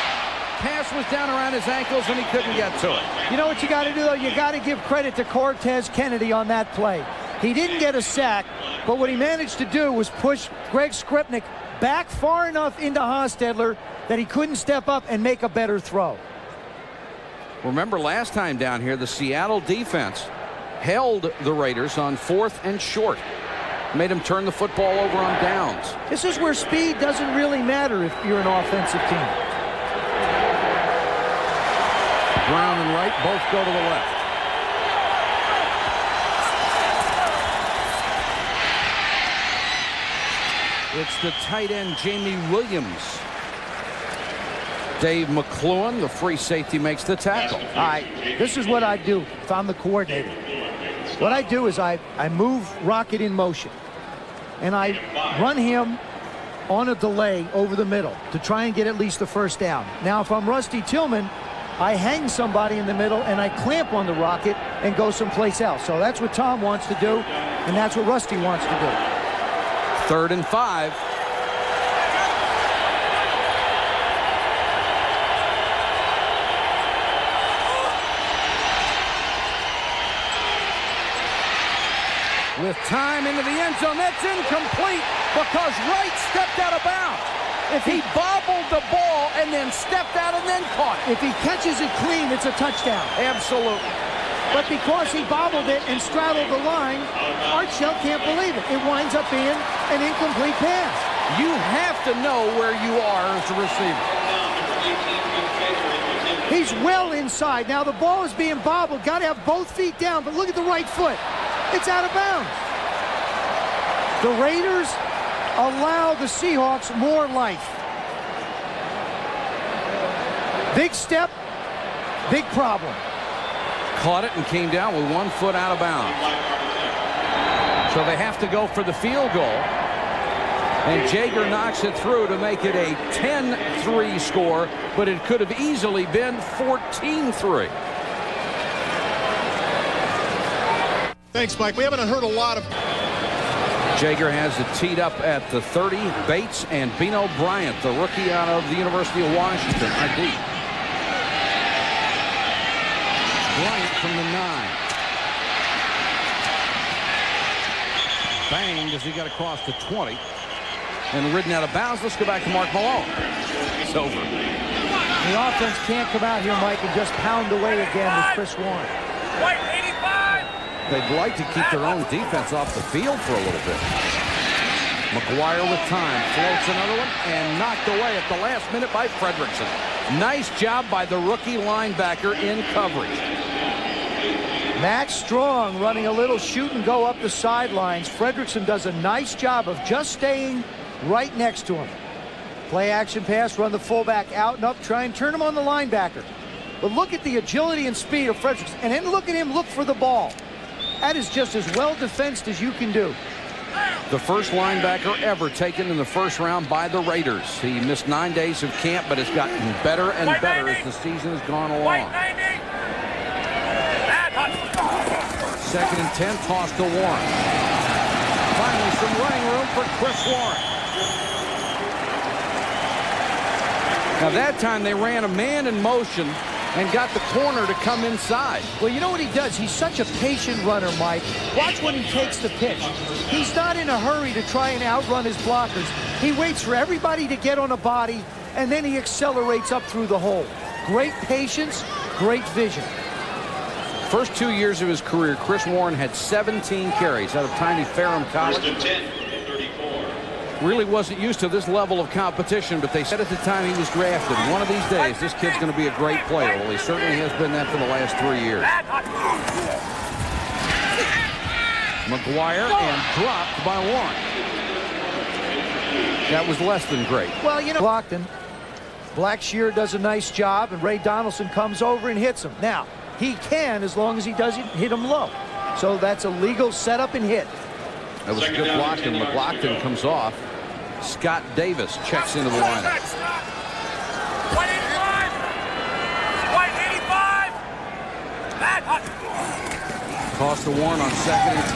Pass was down around his ankles and he couldn't get to it. You know what you got to do, though? You got to give credit to Cortez Kennedy on that play. He didn't get a sack, but what he managed to do was push Greg Skripnik back far enough into Hostetler that he couldn't step up and make a better throw. Remember last time down here, the Seattle defense held the Raiders on 4th and short. Made them turn the football over on downs. This is where speed doesn't really matter if you're an offensive team. Brown and Wright both go to the left. It's the tight end Jamie Williams. Dave McClellan, the free safety, makes the tackle. All right, this is what I do if I'm the coordinator. What I do is I move Rocket in motion, and I run him on a delay over the middle to try and get at least the first down. Now, if I'm Rusty Tillman, I hang somebody in the middle, and I clamp on the Rocket and go someplace else. So that's what Tom wants to do, and that's what Rusty wants to do. 3rd and 5. With time into the end zone, that's incomplete because Wright stepped out of bounds. If he bobbled the ball and then stepped out and then caught it. If he catches it clean, it's a touchdown. Absolutely. But because he bobbled it and straddled the line, Art Shell can't believe it. It winds up being an incomplete pass. You have to know where you are as a receiver. He's well inside. Now the ball is being bobbled. Got to have both feet down, but look at the right foot. It's out of bounds. The Raiders allow the Seahawks more life. Big step, big problem. Caught it and came down with 1 foot out of bounds. So they have to go for the field goal. And Jaeger knocks it through to make it a 10-3 score, but it could have easily been 14-3. Thanks, Mike. We haven't heard a lot of... Jaeger has it teed up at the 30. Bates and Bino Bryant, the rookie out of the University of Washington, ID. Bryant from the 9. Banged as he got across the 20. And ridden out of bounds. Let's go back to Mark Malone. It's over. The offense can't come out here, Mike, and just pound away again with Chris Warren. White 85. They'd like to keep their own defense off the field for a little bit. McGuire with time. Floats another one and knocked away at the last minute by Fredrickson. Nice job by the rookie linebacker in coverage. Max Strong running a little shoot and go up the sidelines. Fredrickson does a nice job of just staying right next to him. Play action pass, run the fullback out and up, try and turn him on the linebacker. But look at the agility and speed of Fredrickson. And then look at him look for the ball. That is just as well defensed as you can do. The first linebacker ever taken in the first round by the Raiders. He missed 9 days of camp, but has gotten better and better as the season has gone along. 2nd and 10, toss to Warren. Finally, some running room for Chris Warren. Now that time they ran a man in motion and got the corner to come inside. Well, you know what he does? He's such a patient runner, Mike. Watch when he takes the pitch. He's not in a hurry to try and outrun his blockers. He waits for everybody to get on a body, and then he accelerates up through the hole. Great patience, great vision. First 2 years of his career, Chris Warren had 17 carries out of Tiny Ferrum College. Really wasn't used to this level of competition, but they said at the time he was drafted, one of these days, this kid's going to be a great player. Well, he certainly has been that for the last 3 years. McGuire and dropped by Warren. That was less than great. Well, you know, Lockton, Blackshear does a nice job, and Ray Donaldson comes over and hits him. Now, he can as long as he doesn't hit him low. So that's a legal setup and hit. That was a good block, and McLaughlin comes off. Scott Davis checks into the lineup. White 85! White 85! Toss to Warren on 2nd and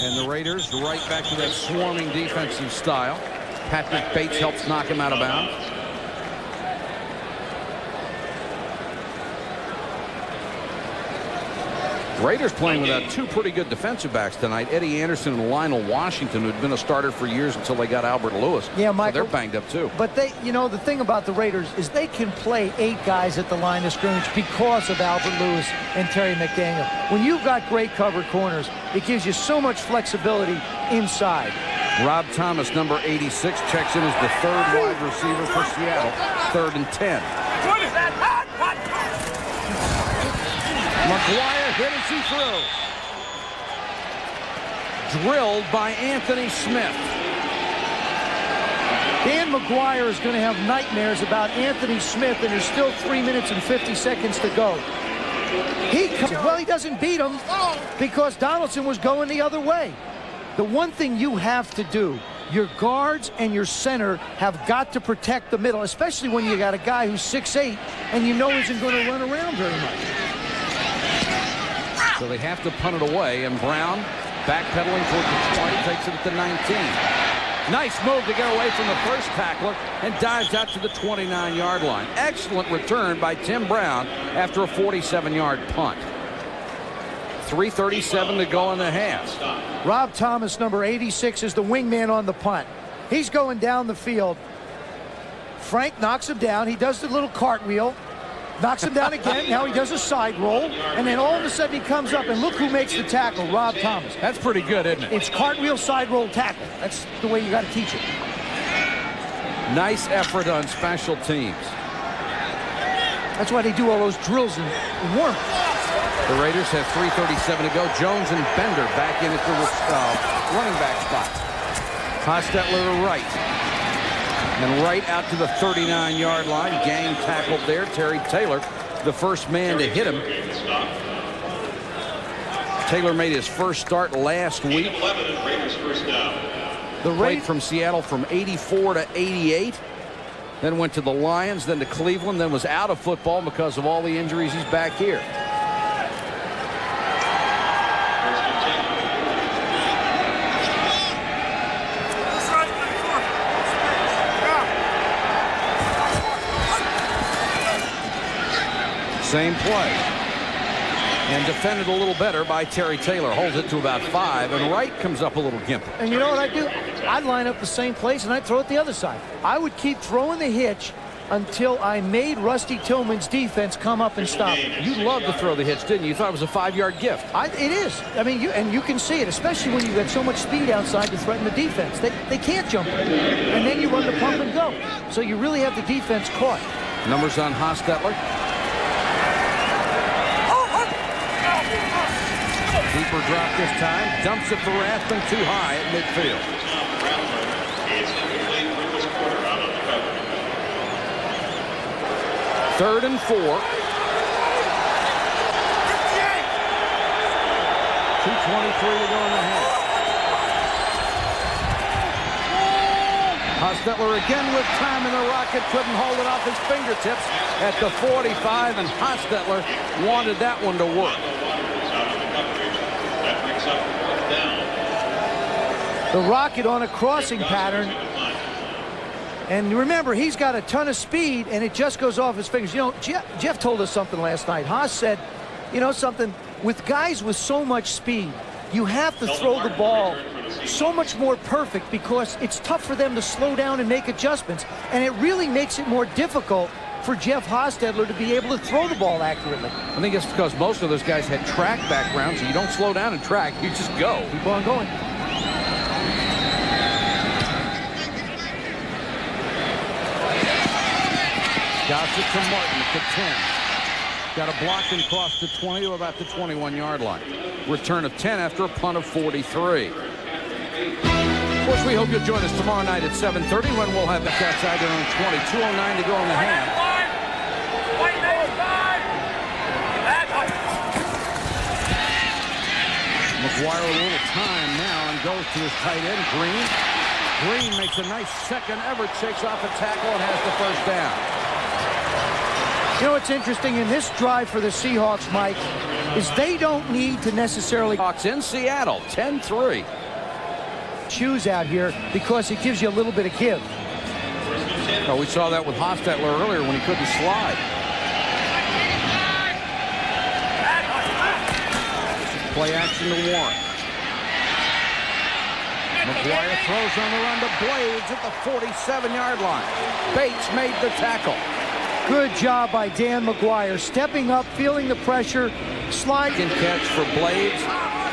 10. And the Raiders right back to that swarming defensive style. Patrick Bates helps knock him out of bounds. Raiders playing without 2 pretty good defensive backs tonight. Eddie Anderson and Lionel Washington, who had been a starter for years until they got Albert Lewis. Yeah, Michael. So they're banged up too. But they, you know, the thing about the Raiders is they can play 8 guys at the line of scrimmage because of Albert Lewis and Terry McDaniel. When you've got great cover corners, it gives you so much flexibility inside. Rob Thomas, number 86, checks in as the 3rd wide receiver for Seattle. 3rd and 10. McGuire hit as he threw. Drilled by Anthony Smith. Dan McGuire is going to have nightmares about Anthony Smith, and there's still 3 minutes and 50 seconds to go. He doesn't beat him because Donaldson was going the other way. The one thing you have to do, your guards and your center have got to protect the middle, especially when you got a guy who's 6'8" and you know isn't going to run around very much. So they have to punt it away, and Brown backpedaling toward the 20, takes it at the 19. Nice move to get away from the first tackler and dives out to the 29-yard line. Excellent return by Tim Brown after a 47-yard punt. 3:37 to go in the half. Rob Thomas, number 86, is the wingman on the punt. He's going down the field. Frank knocks him down. He does the little cartwheel. Knocks him down again. Now he does a side roll. And then all of a sudden he comes up, and look who makes the tackle, Rob Thomas. That's pretty good, isn't it? It's cartwheel, side roll, tackle. That's the way you got to teach it. Nice effort on special teams. That's why they do all those drills in warm. The Raiders have 3:37 to go. Jones and Bender back in at the running back spot. Hostetler to right. And right out to the 39-yard line. Gang tackled there. Terry Taylor, the first man to hit him. Taylor made his first start last week. The Raiders from Seattle from 84 to 88. Then went to the Lions, then to Cleveland, then was out of football because of all the injuries. He's back here. Same play. And defended a little better by Terry Taylor. Holds it to about 5, and Wright comes up a little gimpy. And you know what I do? I'd line up the same place, and I'd throw it the other side. I would keep throwing the hitch until I made Rusty Tillman's defense come up and stop it. You loved to throw the hitch, didn't you? You thought it was a 5-yard gift. It is. I mean, you can see it, especially when you've got so much speed outside to threaten the defense. They can't jump it. And then you run the pump and go. So you really have the defense caught. Numbers on Hostetler. Deeper drop this time. Dumps it for Rathman too high at midfield. Third and 4. 2:23 to go in the half. Hostetler again with time, and the Rocket couldn't hold it off his fingertips at the 45, and Hostetler wanted that one to work. The Rocket on a crossing pattern. And remember, he's got a ton of speed, and it just goes off his fingers. You know, Jeff told us something last night. Haas said, you know something, with guys with so much speed, you have to throw the ball so much more perfect because it's tough for them to slow down and make adjustments. And it really makes it more difficult for Jeff Hostetler to be able to throw the ball accurately. I think it's because most of those guys had track backgrounds, so you don't slow down and track, you just go. Keep on going. Got it to Martin at the 10. Got a block and cross to 20 to about the 21-yard line. Return of 10 after a punt of 43. Of course, we hope you'll join us tomorrow night at 7:30 when we'll have the Cats out there on 22:09 to go in the half. McGuire a little time now and goes to his tight end, Green. Green makes a nice second effort, shakes off a tackle, and has the first down. You know what's interesting in this drive for the Seahawks, Mike, is they don't need to necessarily Hawks in Seattle, 10-3. choose out here because it gives you a little bit of give. Oh, we saw that with Hostetler earlier when he couldn't slide. Play action to Warren. McGuire throws on the run to Blades at the 47-yard line. Bates made the tackle. Good job by Dan McGuire, stepping up, feeling the pressure, sliding. Catch for Blades.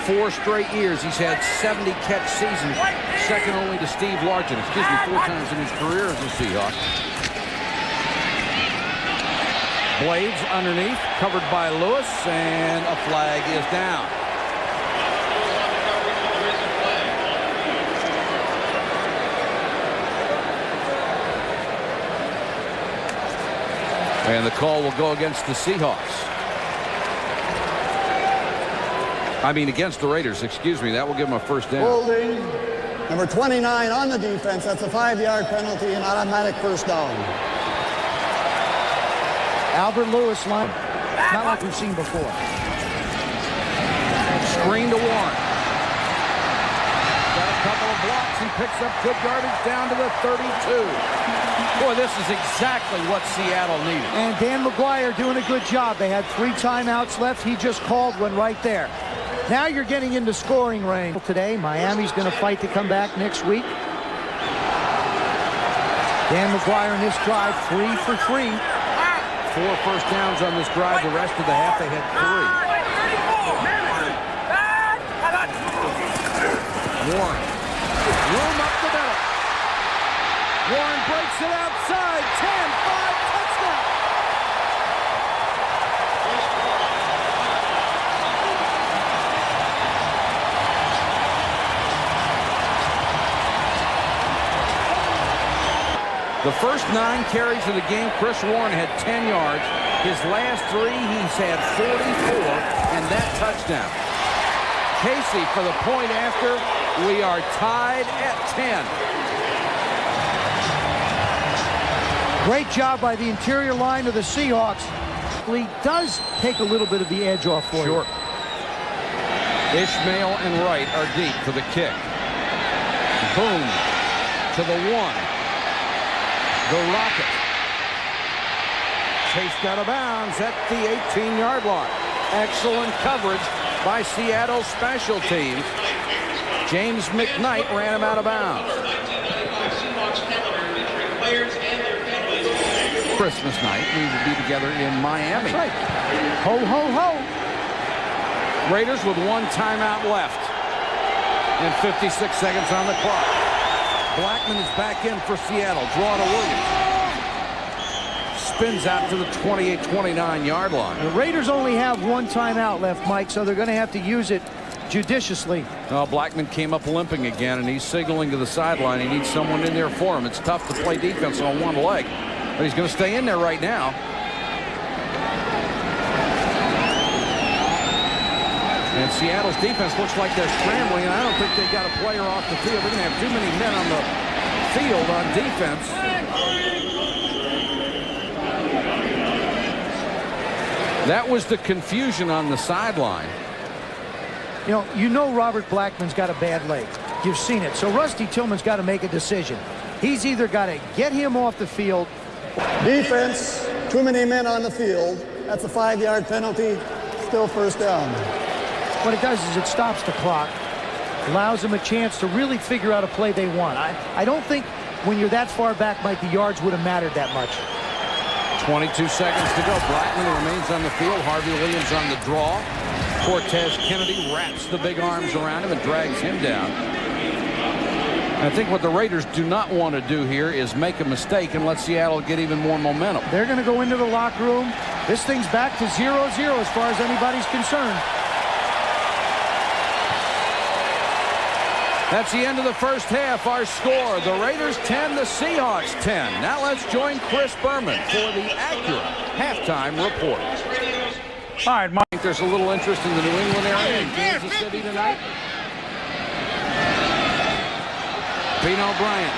4 straight years he's had 70 catch seasons, second only to Steve Largent. 4 times in his career as a Seahawk. Blades underneath, covered by Lewis, and a flag is down. And the call will go against the Seahawks. I mean, against the Raiders, excuse me. That will give them a first down. Holding. Number 29 on the defense. That's a 5-yard penalty and automatic first down. Albert Lewis line, not like we've seen before. Screen to Warren. Got a couple of blocks and picks up good yardage down to the 32. Boy, this is exactly what Seattle needed. And Dan McGuire doing a good job. They had 3 timeouts left. He just called one right there. Now you're getting into scoring range. Today, Miami's going to fight to come back next week. Dan McGuire in this drive, 3 for 3. 4 first downs on this drive. The rest of the half, they had 3. Warren. Room up the middle. Warren breaks it outside. 10-5, touchdown. The first 9 carries of the game, Chris Warren had 10 yards. His last 3, he's had 44, and that touchdown. Casey for the point after. We are tied at 10. Great job by the interior line of the Seahawks. He does take a little bit of the edge off for you. Ishmael and Wright are deep for the kick. Boom to the 1. The Rocket. Chased out of bounds at the 18-yard line. Excellent coverage by Seattle's special teams. James McKnight ran him out of bounds. Christmas night, we will be together in Miami. That's right. Ho, ho, ho. Raiders with 1 timeout left and 56 seconds on the clock. Blackman is back in for Seattle. Draw to Williams. Spins out to the 28-29-yard line. The Raiders only have 1 timeout left, Mike, so they're going to have to use it judiciously. Well, Blackman came up limping again, and he's signaling to the sideline. He needs someone in there for him. It's tough to play defense on one leg, but he's going to stay in there right now. And Seattle's defense looks like they're scrambling, and I don't think they got a player off the field. They're going to have too many men on the field on defense. That was the confusion on the sideline. You know Robert Blackman's got a bad leg. You've seen it. So Rusty Tillman's got to make a decision. He's either got to get him off the field. Defense, too many men on the field. That's a 5-yard penalty. Still first down. What it does is it stops the clock, allows them a chance to really figure out a play they want. I don't think when you're that far back, Mike, the yards would have mattered that much. 22 seconds to go. Blackman remains on the field. Harvey Williams on the draw. Cortez Kennedy wraps the big arms around him and drags him down. I think what the Raiders do not want to do here is make a mistake and let Seattle get even more momentum. They're going to go into the locker room. This thing's back to 0-0 as far as anybody's concerned. That's the end of the first half. Our score, the Raiders 10, the Seahawks 10. Now let's join Chris Berman for the Acura halftime report. All right, Mike. I think there's a little interest in the New England area in Kansas City tonight. Pino Bryant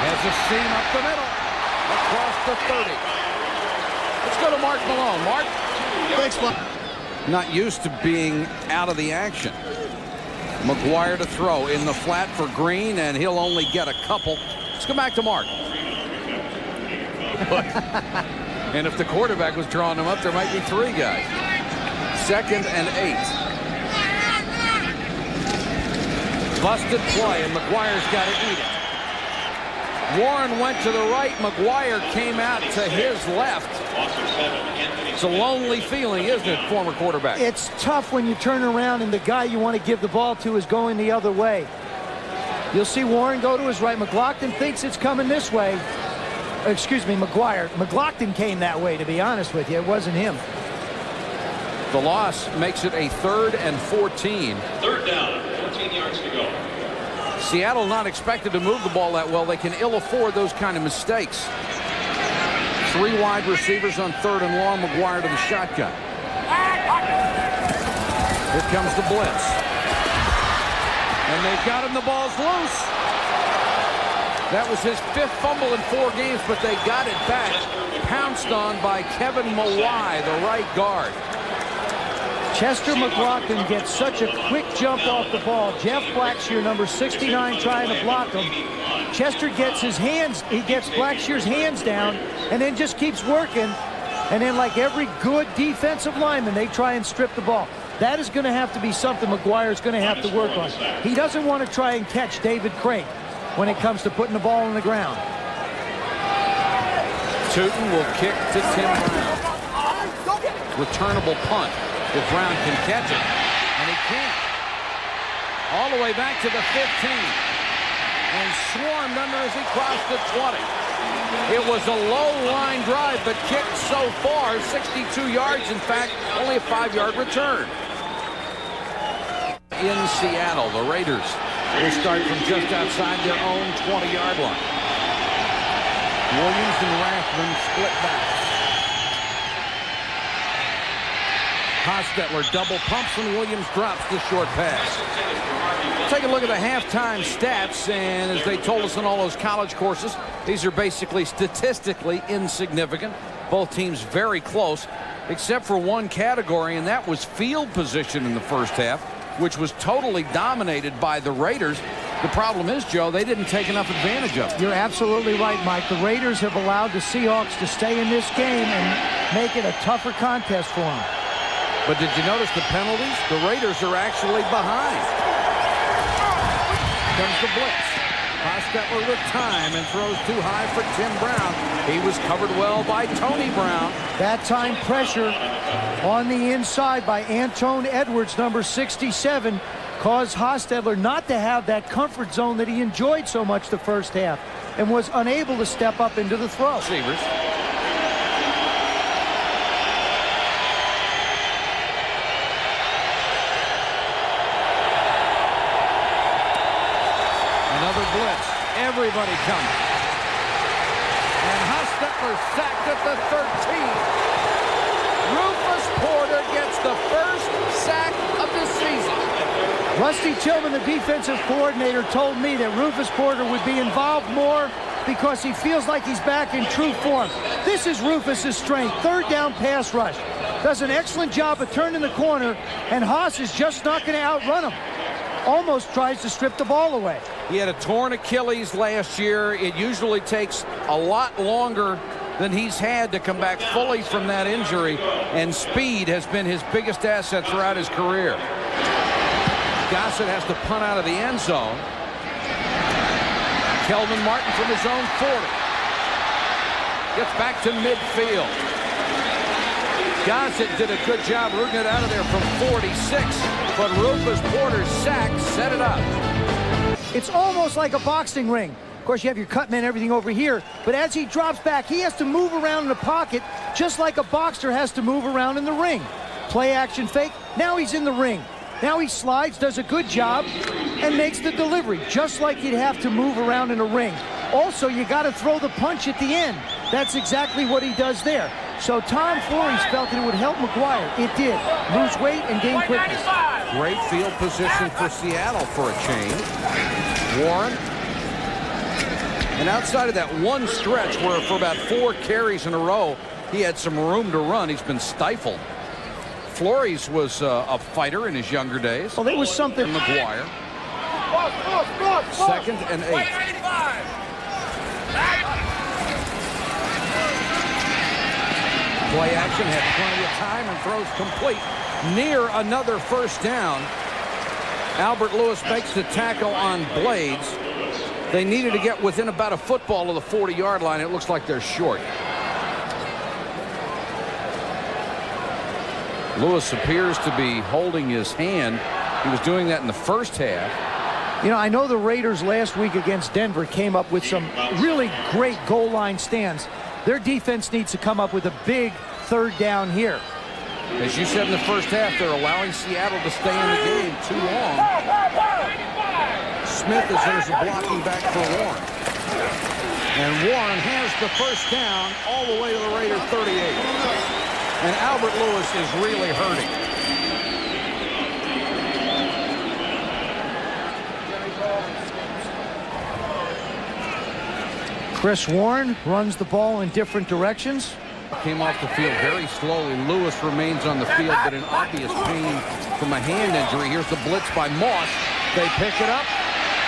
has a seam up the middle, across the 30. Let's go to Mark Malone. Mark? Thanks, Mike. Not used to being out of the action. McGuire to throw in the flat for Green, and he'll only get a couple. Let's go back to Mark. And if the quarterback was drawing them up, there might be 3 guys. 2nd and 8. Busted play, and McGuire's got to eat it. Warren went to the right. McGuire came out to his left. It's a lonely feeling, isn't it, former quarterback? It's tough when you turn around and the guy you want to give the ball to is going the other way. You'll see Warren go to his right. McLaughlin thinks it's coming this way. Excuse me, McGuire. McLaughlin came that way, to be honest with you. It wasn't him. The loss makes it a 3rd and 14. 3rd down, 14 yards to go. Seattle not expected to move the ball that well. They can ill afford those kind of mistakes. 3 wide receivers on 3rd and long. McGuire to the shotgun. Here comes the blitz. And they've got him. The ball's loose. That was his 5th fumble in 4 games, but they got it back. Pounced on by Kevin Mawai, the right guard. Chester McLaughlin gets such a quick jump off the ball. Jeff Blackshear, number 69, trying to block him. Chester gets his hands, he gets Blackshear's hands down, and then just keeps working. And then, like every good defensive lineman, they try and strip the ball. That is going to have to be something McGuire's going to have to work on. He doesn't want to try and catch David Craig when it comes to putting the ball on the ground. Tootin will kick to Tim Brown. Returnable punt if Brown can catch it. And he can't. All the way back to the 15. And swarmed under as he crossed the 20. It was a low line drive, but kicked so far, 62 yards. In fact, only a 5-yard return. In Seattle, the Raiders will start from just outside their own 20-yard line. Williams and Rathman split back. Hostetler double pumps and Williams drops the short pass. Take a look at the halftime stats, and as they told us in all those college courses, these are basically statistically insignificant. Both teams very close, except for one category, and that was field position in the first half, which was totally dominated by the Raiders. The problem is, Joe, they didn't take enough advantage of it. You're absolutely right, Mike. The Raiders have allowed the Seahawks to stay in this game and make it a tougher contest for them. But did you notice the penalties? The Raiders are actually behind. Comes the blitz. Hostetler with time and throws too high for Tim Brown. He was covered well by Tony Brown. That time pressure on the inside by Antone Edwards, number 67, caused Hostetler not to have that comfort zone that he enjoyed so much the first half and was unable to step up into the throw. Receivers. Another blitz. Everybody coming. And Hostetler sacked at the 13. Rufus Porter gets the first sack of the season. Rusty Tillman, the defensive coordinator, told me that Rufus Porter would be involved more because he feels like he's back in true form. This is Rufus's strength. 3rd down pass rush. Does an excellent job of turning the corner, and Haas is just not going to outrun him. Almost tries to strip the ball away. He had a torn Achilles last year. It usually takes a lot longer than he's had to come back fully from that injury, and speed has been his biggest asset throughout his career. Gossett has to punt out of the end zone. Kelvin Martin from his own 40. Gets back to midfield. Gossett did a good job rooting it out of there from 46, but Rufus Porter's sack set it up. It's almost like a boxing ring. Of course, you have your cut man, everything over here, but as he drops back, he has to move around in the pocket just like a boxer has to move around in the ring. Play action fake. Now he's in the ring. Now he slides, does a good job, and makes the delivery, just like you'd have to move around in a ring. Also, you got to throw the punch at the end. That's exactly what he does there. So Tom Flores felt that it would help McGuire. It did. Lose weight and gain quickness. Great field position for Seattle for a change. Warren. And outside of that one stretch where for about 4 carries in a row, he had some room to run, he's been stifled. Flores was a fighter in his younger days. Well, there was something. McGuire. 2nd and 8. Play action, had plenty of time and throws complete. Near another first down. Albert Lewis makes the tackle on Blades. They needed to get within about a football of the 40-yard line. It looks like they're short. Lewis appears to be holding his hand. He was doing that in the first half. You know, I know the Raiders last week against Denver came up with some really great goal line stands. Their defense needs to come up with a big 3rd down here. As you said in the first half, they're allowing Seattle to stay in the game too long. Smith is there as a blocking back for Warren. And Warren has the first down all the way to the Raider 38. And Albert Lewis is really hurting. Chris Warren runs the ball in different directions. Came off the field very slowly. Lewis remains on the field, but in obvious pain from a hand injury. Here's the blitz by Moss. They pick it up.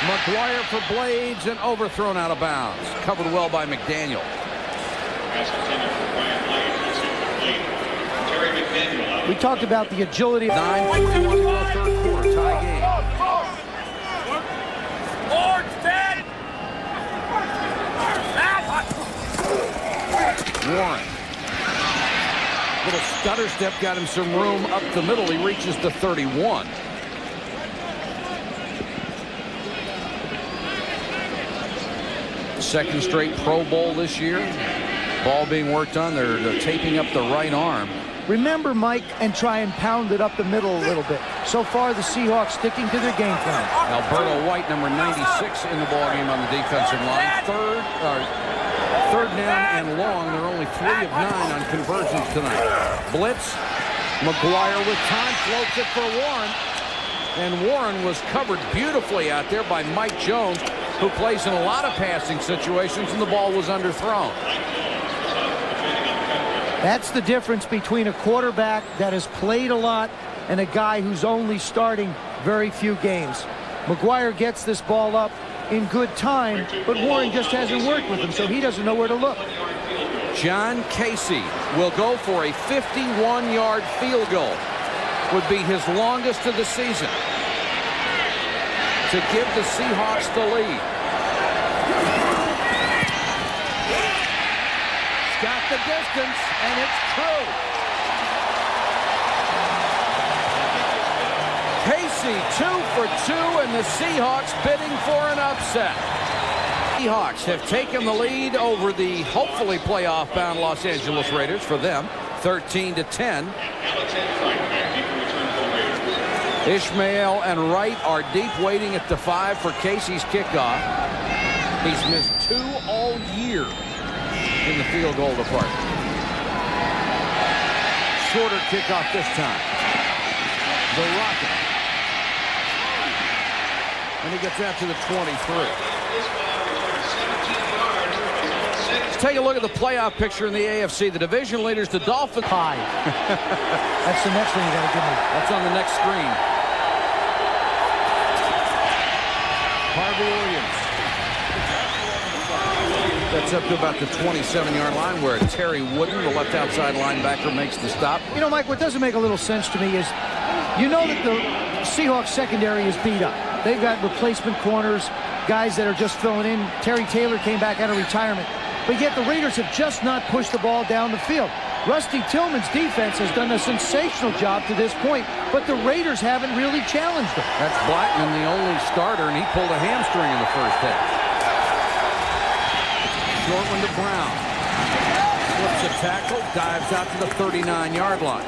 McGuire for Blades and overthrown out of bounds. Covered well by McDaniel. We talked about the agility. 9:41 to go, 3rd quarter, tie game. Warren. Little stutter step got him some room up the middle. He reaches the 31. Second straight Pro Bowl this year. Ball being worked on. They're taping up the right arm. Remember, Mike, and try and pound it up the middle a little bit. So far, the Seahawks sticking to their game plan. Alberto White, number 96 in the ballgame on the defensive line. Third down and long. They're only 3 of 9 on conversions tonight. Blitz. McGuire with time. Floats it for Warren. And Warren was covered beautifully out there by Mike Jones, who plays in a lot of passing situations, and the ball was underthrown. That's the difference between a quarterback that has played a lot and a guy who's only starting very few games. McGuire gets this ball up in good time, but Warren just hasn't worked with him, so he doesn't know where to look. John Casey will go for a 51-yard field goal. Would be his longest of the season to give the Seahawks the lead. It's got the distance, and it's true. Casey 2 for 2, and the Seahawks bidding for an upset. Seahawks have taken the lead over the hopefully playoff-bound Los Angeles Raiders, for them, 13-10. Ishmael and Wright are deep, waiting at the 5 for Casey's kickoff. He's missed 2 all year in the field goal department. Shorter kickoff this time. The Rocket. And he gets out to the 23. Let's take a look at the playoff picture in the AFC. The division leaders, the Dolphins. High. That's the next thing you got to give me. That's on the next screen. Harvey Williams. That's up to about the 27-yard line, where Terry Wooden, the left outside linebacker, makes the stop. You know, Mike, what doesn't make a little sense to me is, you know that the Seahawks secondary is beat up. They've got replacement corners, guys that are just filling in. Terry Taylor came back out of retirement. But yet the Raiders have just not pushed the ball down the field. Rusty Tillman's defense has done a sensational job to this point, but the Raiders haven't really challenged them. That's Blackman, the only starter, and he pulled a hamstring in the first half. Short one to Brown. Flips a tackle, dives out to the 39-yard line.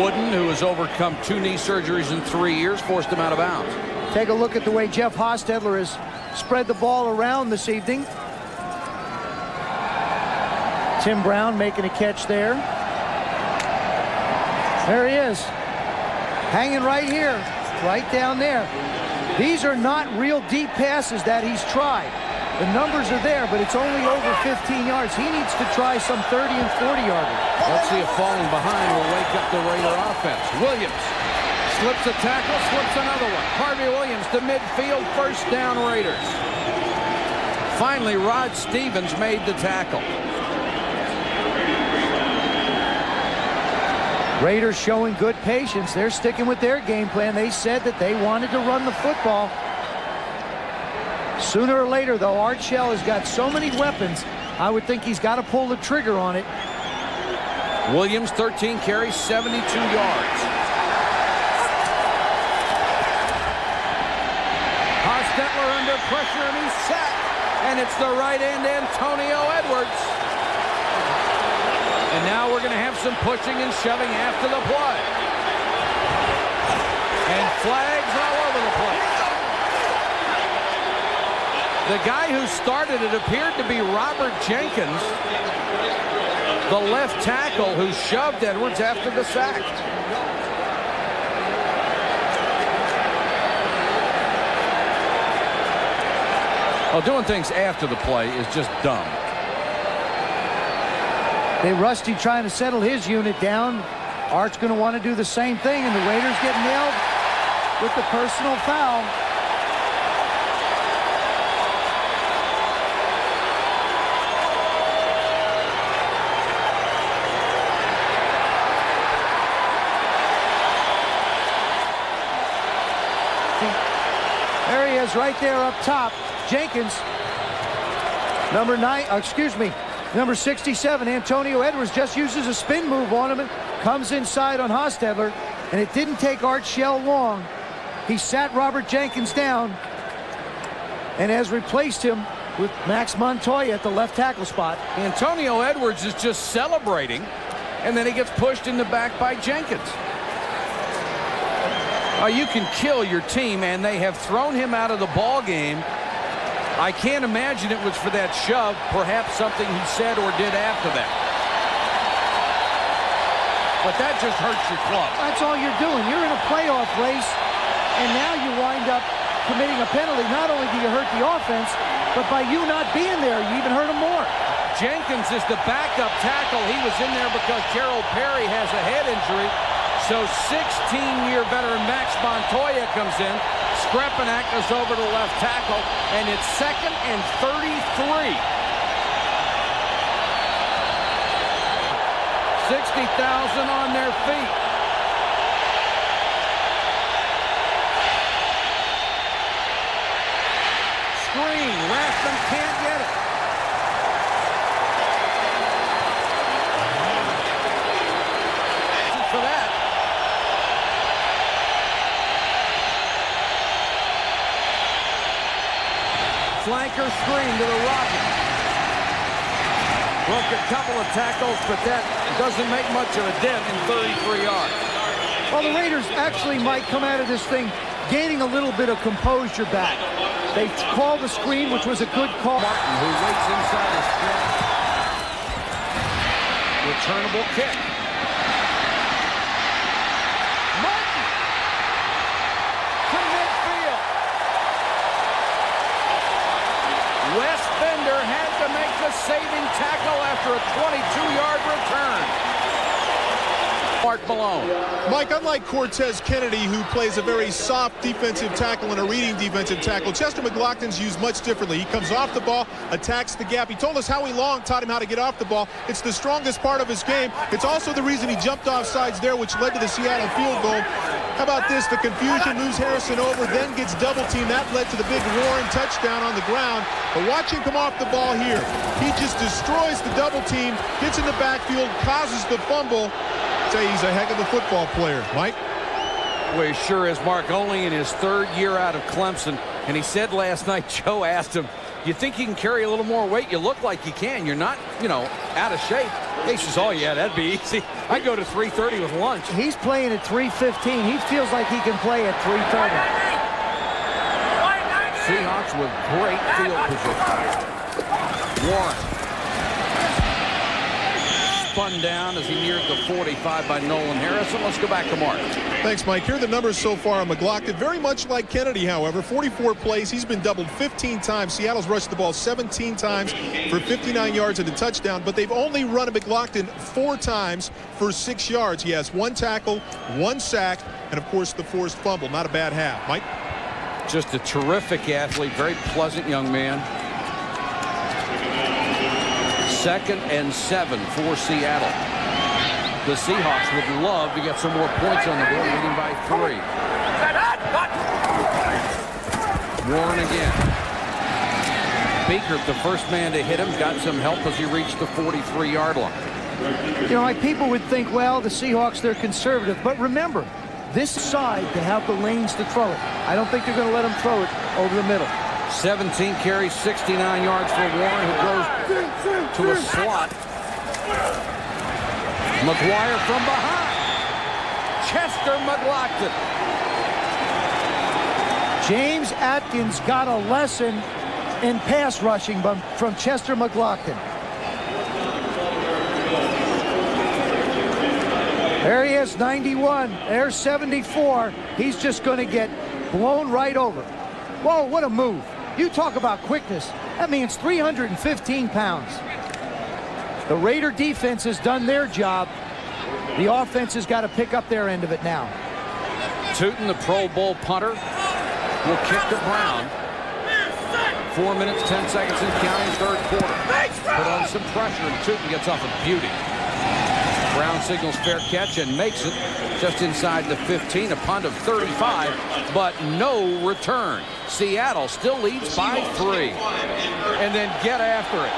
Wooden, who has overcome 2 knee surgeries in 3 years, forced him out of bounds. Take a look at the way Jeff Hostetler has spread the ball around this evening. Tim Brown making a catch there. There he is. Hanging right here, right down there. These are not real deep passes that he's tried. The numbers are there, but it's only over 15 yards. He needs to try some 30 and 40-yarders. Let's see if falling behind will wake up the Raider offense. Williams slips a tackle, slips another one. Harvey Williams to midfield, first down Raiders. Finally, Rod Stevens made the tackle. Raiders showing good patience. They're sticking with their game plan. They said that they wanted to run the football. Sooner or later, though, Art Shell has got so many weapons, I would think he's got to pull the trigger on it. Williams, 13 carries, 72 yards. Hostetler under pressure, and he's sacked. And it's the right end, Antonio Edwards. And now we're going to have some pushing and shoving after the play. And flags all over the place. The guy who started it appeared to be Robert Jenkins, the left tackle who shoved Edwards after the sack. Oh, doing things after the play is just dumb. Rusty trying to settle his unit down. Art's going to want to do the same thing, and the Raiders get nailed with the personal foul. There he is right there up top. Jenkins, number 67, Antonio Edwards, just uses a spin move on him and comes inside on Hostetler, and it didn't take Art Shell long. He sat Robert Jenkins down and has replaced him with Max Montoya at the left tackle spot. Antonio Edwards is just celebrating, and then he gets pushed in the back by Jenkins. You can kill your team, and they have thrown him out of the ball game. I can't imagine it was for that shove, perhaps something he said or did after that. But that just hurts your club. That's all you're doing. You're in a playoff race, and now you wind up committing a penalty. Not only do you hurt the offense, but by you not being there, you even hurt them more. Jenkins is the backup tackle. He was in there because Gerald Perry has a head injury. So 16-year veteran Max Montoya comes in. Skrepenak is over to left tackle, and it's 2nd and 33. 60,000 on their feet. Screen. Rathman can't get it. For that. Flanker screen to the Rockets. Broke a couple of tackles, but that doesn't make much of a dent in 33 yards. Well, the Raiders actually might come out of this thing gaining a little bit of composure back. They called the screen, which was a good call. Martin, who waits inside the screen. Returnable kick. Martin to midfield. Wes Bender had to make the saving tackle after a 22-yard return. Mark Malone. Mike, unlike Cortez Kennedy, who plays a very soft defensive tackle and a reading defensive tackle, Chester McLaughlin's used much differently. He comes off the ball, attacks the gap. He told us Howie Long taught him how to get off the ball. It's the strongest part of his game. It's also the reason he jumped off sides there, which led to the Seattle field goal. How about about this. The confusion moves Harrison over, then gets double teamed. That led to the big Warren touchdown on the ground. But watch him come off the ball here. He just destroys the double team, gets in the backfield, causes the fumble. Say he's a heck of a football player. Mike? Well, he sure is, Mark. Only in his third year out of Clemson. And he said last night, Joe asked him, you think you can carry a little more weight? You look like you can. You're not, out of shape. He says, oh, yeah, that'd be easy. I go to 330 with lunch. He's playing at 315. He feels like he can play at 330. Seahawks with great field position. Warren. Spun down as he neared the 45 by Nolan Harrison. Let's go back to Mark. Thanks, Mike. Here are the numbers so far on McLaughlin. Very much like Kennedy, however. 44 plays. He's been doubled 15 times. Seattle's rushed the ball 17 times for 59 yards and a touchdown. But they've only run a McLaughlin 4 times for 6 yards. He has 1 tackle, 1 sack, and, of course, the forced fumble. Not a bad half. Mike? Just a terrific athlete. Very pleasant young man. 2nd and 7 for Seattle. The Seahawks would love to get some more points on the board, leading by 3. Warren again. Beekert, the first man to hit him, got some help as he reached the 43-yard line. Like people would think, well, the Seahawks, they're conservative. But remember, this side, they have the lanes to throw it. I don't think they're going to let him throw it over the middle. 17 carries, 69 yards for Warren, who goes to a slot. McGuire from behind. Chester McLaughlin. James Atkins got a lesson in pass rushing from Chester McLaughlin. There he is, 91. There's 74. He's just going to get blown right over. Whoa, what a move. You talk about quickness. That means 315 pounds. The Raider defense has done their job. The offense has got to pick up their end of it now. Tootin, the Pro Bowl punter, will kick to Brown. 4 minutes, 10 seconds and counting, third quarter. Put on some pressure, and Tootin gets off a beauty. Brown signals fair catch and makes it just inside the 15, a punt of 35, but no return. Seattle still leads by 3. And then get after it.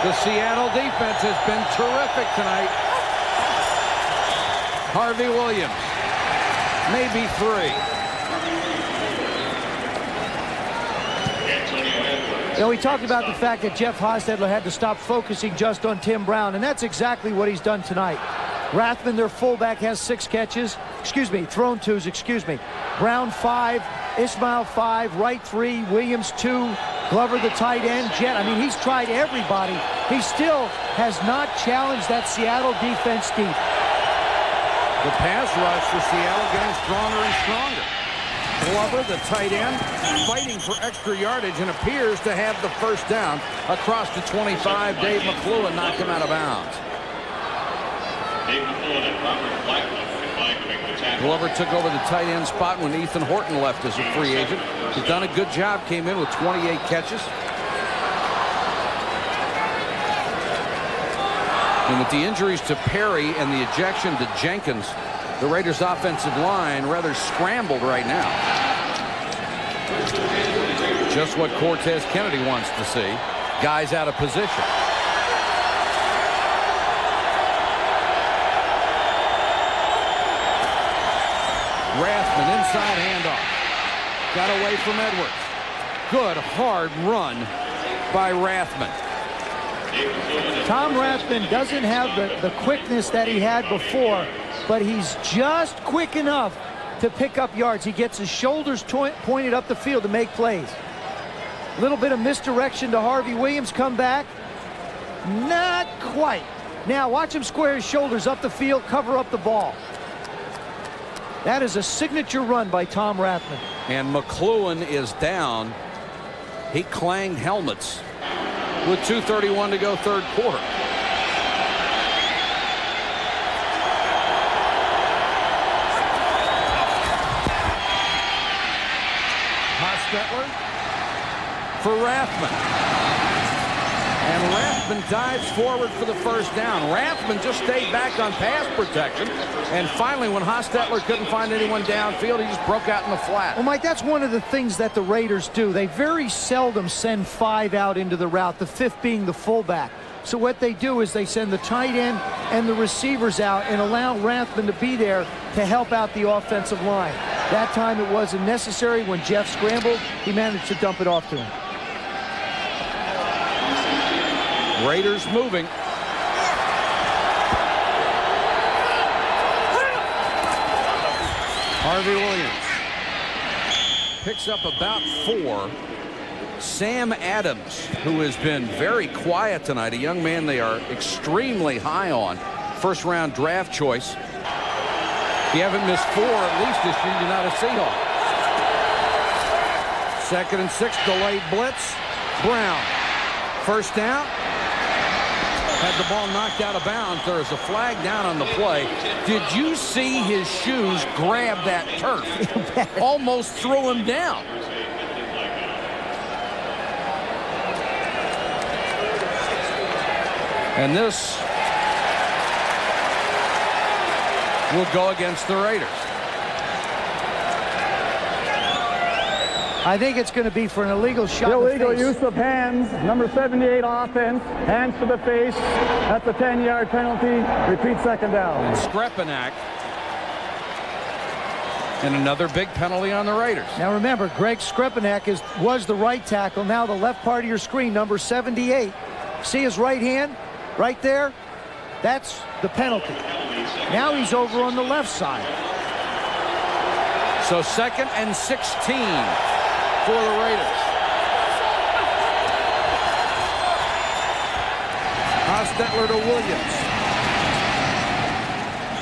The Seattle defense has been terrific tonight. Harvey Williams, maybe 3. We talked about the fact that Jeff Hostetler had to stop focusing just on Tim Brown, and that's exactly what he's done tonight. Rathman, their fullback, has 6 catches. Thrown 2s, Brown 5, Ismail 5, Wright 3, Williams 2, Glover the tight end, Jet. I mean, he's tried everybody. He still has not challenged that Seattle defense deep. The pass rush for Seattle getting stronger and stronger. Glover, the tight end, fighting for extra yardage and appears to have the first down across the 25. Dave McClellan knocked him out of bounds. Dave McClellan and Robert Blackman combined to make the tackle. Glover took over the tight end spot when Ethan Horton left as a free agent. He's done a good job, came in with 28 catches. And with the injuries to Perry and the ejection to Jenkins, the Raiders' offensive line rather scrambled right now. Just what Cortez Kennedy wants to see. Guys out of position. Rathman inside handoff. Got away from Edwards. Good hard run by Rathman. Tom Rathman doesn't have the quickness that he had before, but he's just quick enough to pick up yards. He gets his shoulders pointed up the field to make plays. A little bit of misdirection to Harvey Williams. Come back. Not quite. Now watch him square his shoulders up the field, cover up the ball. That is a signature run by Tom Rathman. And McClellan is down. He clanged helmets with 2:31 to go, third quarter. Hostetler for Rathman. And Rathman dives forward for the first down. Rathman just stayed back on pass protection. And finally, when Hostetler couldn't find anyone downfield, he just broke out in the flat. Well, Mike, that's one of the things that the Raiders do. They very seldom send 5 out into the route, the 5th being the fullback. So what they do is they send the tight end and the receivers out and allow Rathman to be there to help out the offensive line. That time it wasn't necessary. When Jeff scrambled, he managed to dump it off to him. Raiders moving. Harvey Williams picks up about 4. Sam Adams, who has been very quiet tonight, a young man they are extremely high on. First-round draft choice. If you haven't missed 4 at least this year, you're not a Seahawk. 2nd and 6, delayed blitz. Brown. First down. Had the ball knocked out of bounds. There is a flag down on the play. Did you see his shoes grab that turf? Almost threw him down. And this will go against the Raiders. I think it's going to be for an illegal shot in the Illegal face. use of hands. Number 78 offense. Hands to the face. That's a 10-yard penalty. Repeat, second down. And Skrepenak. And another big penalty on the Raiders. Now remember, Greg Skrepenak was the right tackle. Now the left part of your screen, number 78. See his right hand right there? That's the penalty. Now he's over on the left side. So 2nd and 16 for the Raiders. Hostetler to Williams.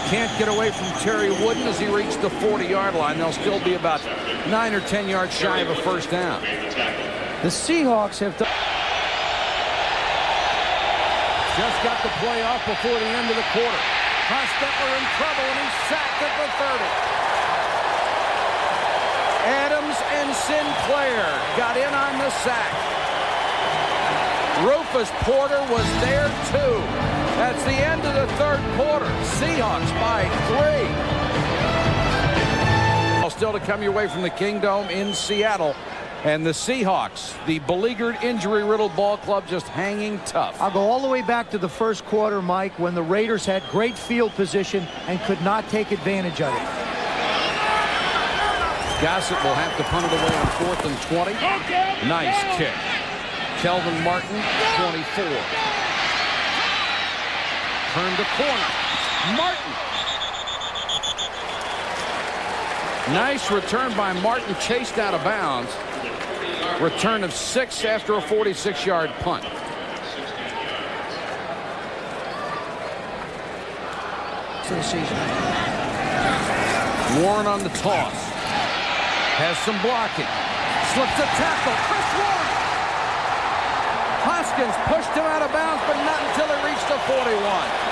Can't get away from Terry Wooden as he reached the 40-yard line. They'll still be about 9 or 10 yards shy of a first down. The Seahawks have done. Just got the play off before the end of the quarter. Hostetler in trouble, and he's sacked at the 30. Adams and Sinclair got in on the sack. Rufus Porter was there too. That's the end of the 3rd quarter. Seahawks by 3. Still to come your way from the Kingdome in Seattle. And the Seahawks, the beleaguered, injury-riddled ball club, just hanging tough. I'll go all the way back to the 1st quarter, Mike, when the Raiders had great field position and could not take advantage of it. Gossett will have to punt it away on 4th and 20. Nice kick. Kelvin Martin, 24. Turn the corner. Martin. Nice return by Martin, chased out of bounds. Return of 6 after a 46-yard punt. Warren on the toss. Has some blocking. Slips a tackle. Chris Warren. Hoskins pushed him out of bounds, but not until it reached the 41.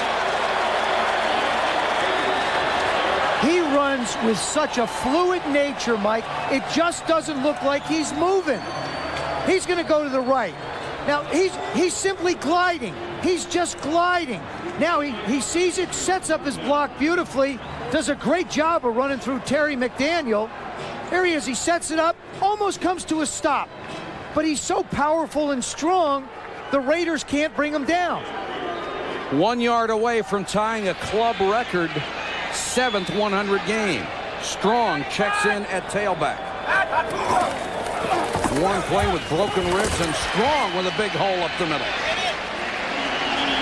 He runs with such a fluid nature, Mike. It just doesn't look like he's moving. He's going to go to the right. Now, he's simply gliding. He's just gliding. Now, he sees it, sets up his block beautifully, does a great job of running through Terry McDaniel. There he is. He sets it up, almost comes to a stop. But he's so powerful and strong, the Raiders can't bring him down. 1 yard away from tying a club record 7th 100 game. Strong checks in at tailback. Warren playing with broken ribs, and Strong with a big hole up the middle.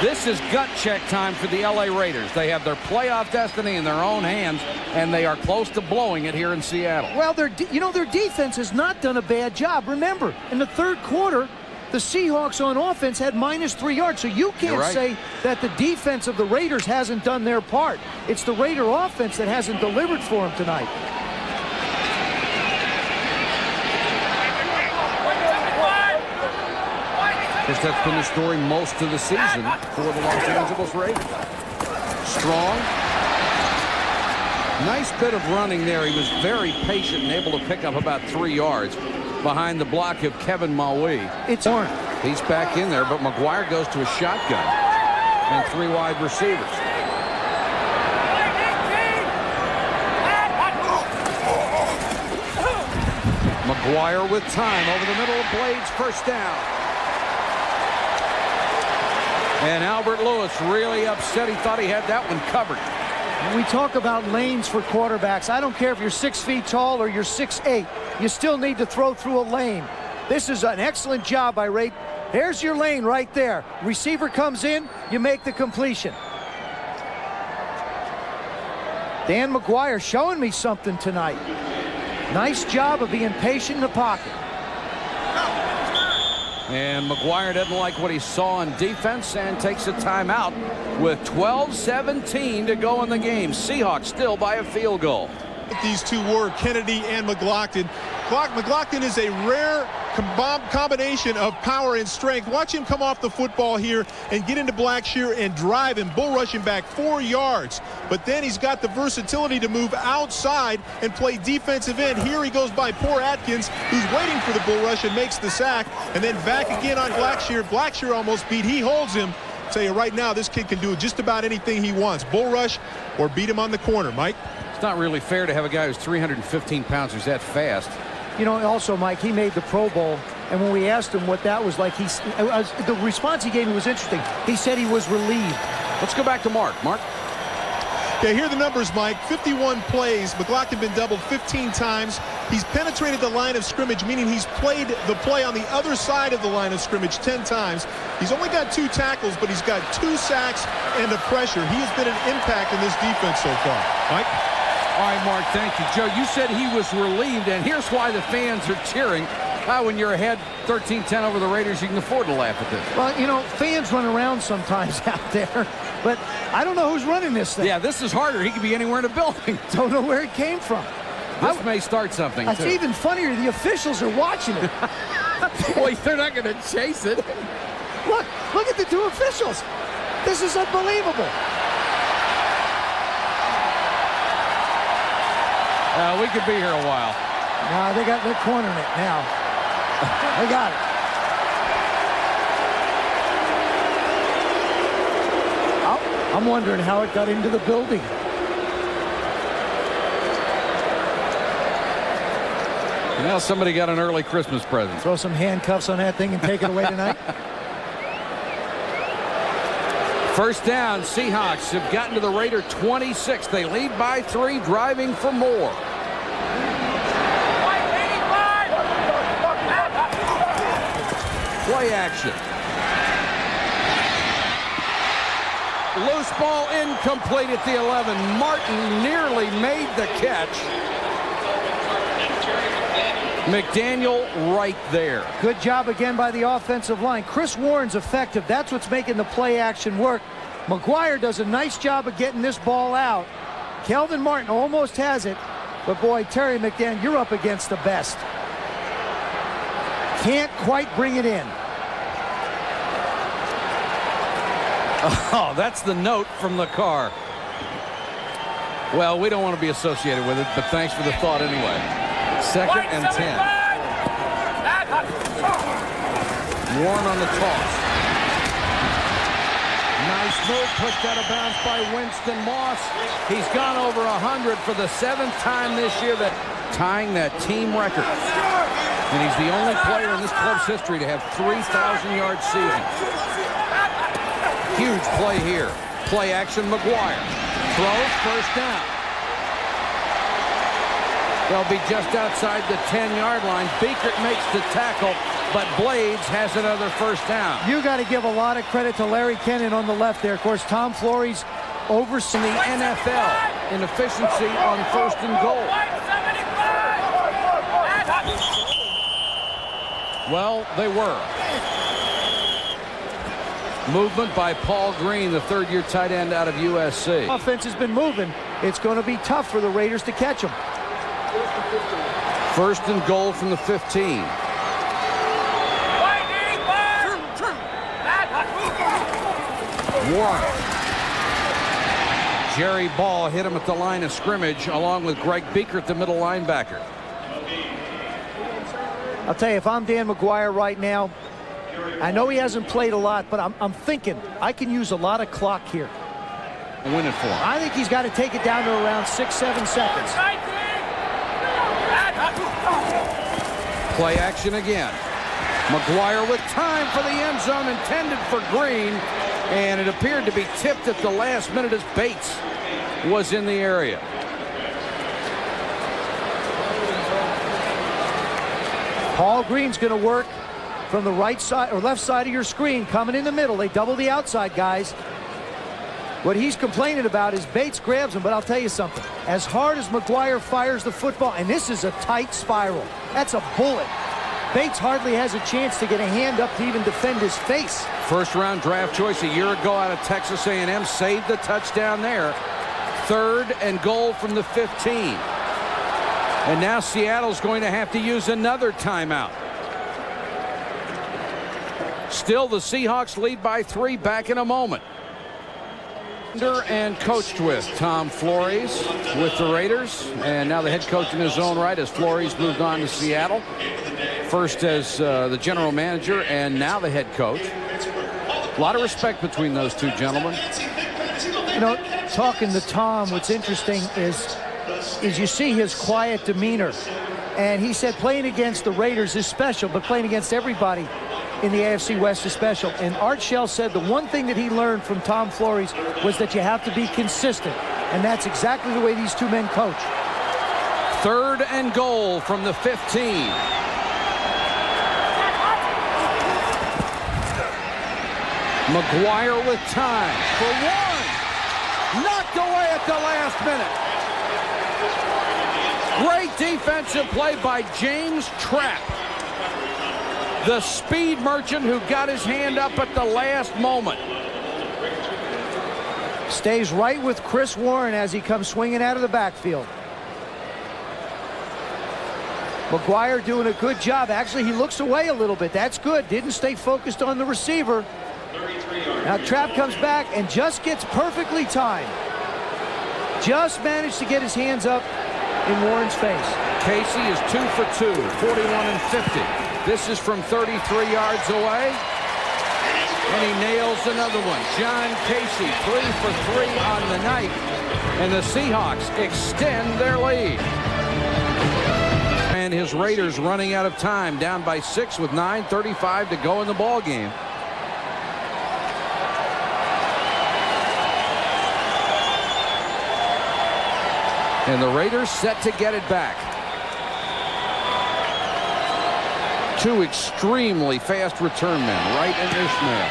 This is gut check time for the LA Raiders. They have their playoff destiny in their own hands, and they are close to blowing it here in Seattle. Well, their defense has not done a bad job. Remember, in the 3rd quarter, the Seahawks on offense had -3 yards, so you can't say that the defense of the Raiders hasn't done their part. It's the Raider offense that hasn't delivered for them tonight. Of course, that's been the story most of the season for the Los Angeles Raiders. Strong. Nice bit of running there. He was very patient and able to pick up about 3 yards behind the block of Kevin Maui. It's Warren. He's back in there, but McGuire goes to a shotgun and 3 wide receivers. McGuire with time over the middle of Blades, first down. And Albert Lewis really upset. He thought he had that one covered. We talk about lanes for quarterbacks. I don't care if you're 6 feet tall or you're 6'8". You still need to throw through a lane. This is an excellent job by Ray. There's your lane right there. Receiver comes in, you make the completion. Dan McGuire showing me something tonight. Nice job of being patient in the pocket. And McGuire doesn't like what he saw on defense and takes a timeout with 12:17 to go in the game. Seahawks still by a field goal. These two were Kennedy and McLaughlin. McLaughlin is a rare combination of power and strength. Watch him come off the football here and get into Blackshear and drive and bull rush him back 4 yards. But then he's got the versatility to move outside and play defensive end. Here he goes by poor Atkins, who's waiting for the bull rush and makes the sack. And then back again on Blackshear. Blackshear almost beat. He holds him. I'll tell you right now, this kid can do just about anything he wants. Bull rush or beat him on the corner. Mike? It's not really fair to have a guy who's 315 pounds who's that fast. You know, also, Mike, he made the Pro Bowl, and when we asked him what that was like, the response he gave me was interesting. He said he was relieved. Let's go back to Mark. Mark? Okay, here are the numbers, Mike. 51 plays. McLaughlin been doubled 15 times. He's penetrated the line of scrimmage, meaning he's played the play on the other side of the line of scrimmage 10 times. He's only got 2 tackles, but he's got 2 sacks and a pressure. He has been an impact in this defense so far. Mike? All right, Mark, thank you. Joe, you said he was relieved, and here's why the fans are cheering. When you're ahead 13-10 over the Raiders, you can afford to laugh at this. Well, you know, fans run around sometimes out there, but I don't know who's running this thing. Yeah, this is harder. He could be anywhere in the building. Don't know where it came from. This may start something, It's too. even funnier. The officials are watching it. Well, they're not going to chase it. Look at the 2 officials. This is unbelievable. We could be here a while. Nah, they're cornering it now. They got it. I'm wondering how it got into the building. Now somebody got an early Christmas present. Throw some handcuffs on that thing and take it away tonight. First down, Seahawks have gotten to the Raider 26. They lead by 3, driving for more. Play action. Loose ball incomplete at the 11. Martin nearly made the catch. McDaniel right there. Good job again by the offensive line. Chris Warren's effective. That's what's making the play action work. McGuire does a nice job of getting this ball out. Kelvin Martin almost has it. But boy, Terry McDaniel, you're up against the best. Can't quite bring it in. Oh, that's the note from the car. Well, we don't want to be associated with it, but thanks for the thought anyway. 2nd and 10. Warren on the toss. Nice move, pushed out of bounds by Winston Moss. He's gone over 100 for the 7th time this year, tying that team record. And he's the only player in this club's history to have 3,000-yard seasons. Huge play here. Play action, McGuire. Throws, first down. They'll be just outside the 10-yard line. Beekert makes the tackle, but Blades has another first down. You got to give a lot of credit to Larry Kennan on the left there. Of course, Tom Flory's overseeing the NFL in efficiency on 1st and goal. Well, they were. Movement by Paul Green, the 3rd-year tight end out of USC. Offense has been moving. It's going to be tough for the Raiders to catch them. 1st and goal from the 15. Warren. Jerry Ball hit him at the line of scrimmage along with Greg Beekert, the middle linebacker. I'll tell you, if I'm Dan McGuire right now, I know he hasn't played a lot, but I'm thinking I can use a lot of clock here. Win it for him. I think he's got to take it down to around 6-7 seconds. Play action again. McGuire with time for the end zone, intended for Green, and it appeared to be tipped at the last minute as Bates was in the area. Paul Green's going to work from the right side or left side of your screen, coming in the middle. They double the outside guys. What he's complaining about is Bates grabs him, but I'll tell you something. As hard as McGuire fires the football, and this is a tight spiral, that's a bullet. Bates hardly has a chance to get a hand up to even defend his face. First round draft choice a year ago out of Texas A&M, saved the touchdown there. 3rd and goal from the 15. And now Seattle's going to have to use another timeout. Still, the Seahawks lead by 3. Back in a moment. And coached with Tom Flores with the Raiders, and now the head coach in his own right as Flores moved on to Seattle. First as the general manager and now the head coach. A lot of respect between those two gentlemen. You know, talking to Tom, what's interesting is you see his quiet demeanor. And he said playing against the Raiders is special, but playing against everybody in the AFC West is special. And Art Shell said the one thing that he learned from Tom Flores was that you have to be consistent. And that's exactly the way these two men coach. 3rd and goal from the 15. McGuire with time for 1. Knocked away at the last minute. Great defensive play by James Trapp. The speed merchant who got his hand up at the last moment. Stays right with Chris Warren as he comes swinging out of the backfield. McGuire doing a good job. Actually, he looks away a little bit. That's good. Didn't stay focused on the receiver. Now Trapp comes back and just gets perfectly timed. Just managed to get his hands up in Warren's face. Casey is 2 for 2, 41 and 50. This is from 33 yards away. And he nails another one. John Casey, 3 for 3 on the night. And the Seahawks extend their lead. And his Raiders running out of time, down by 6 with 9:35 to go in the ball game. And the Raiders set to get it back. 2 extremely fast return men, Wright and Ishmael.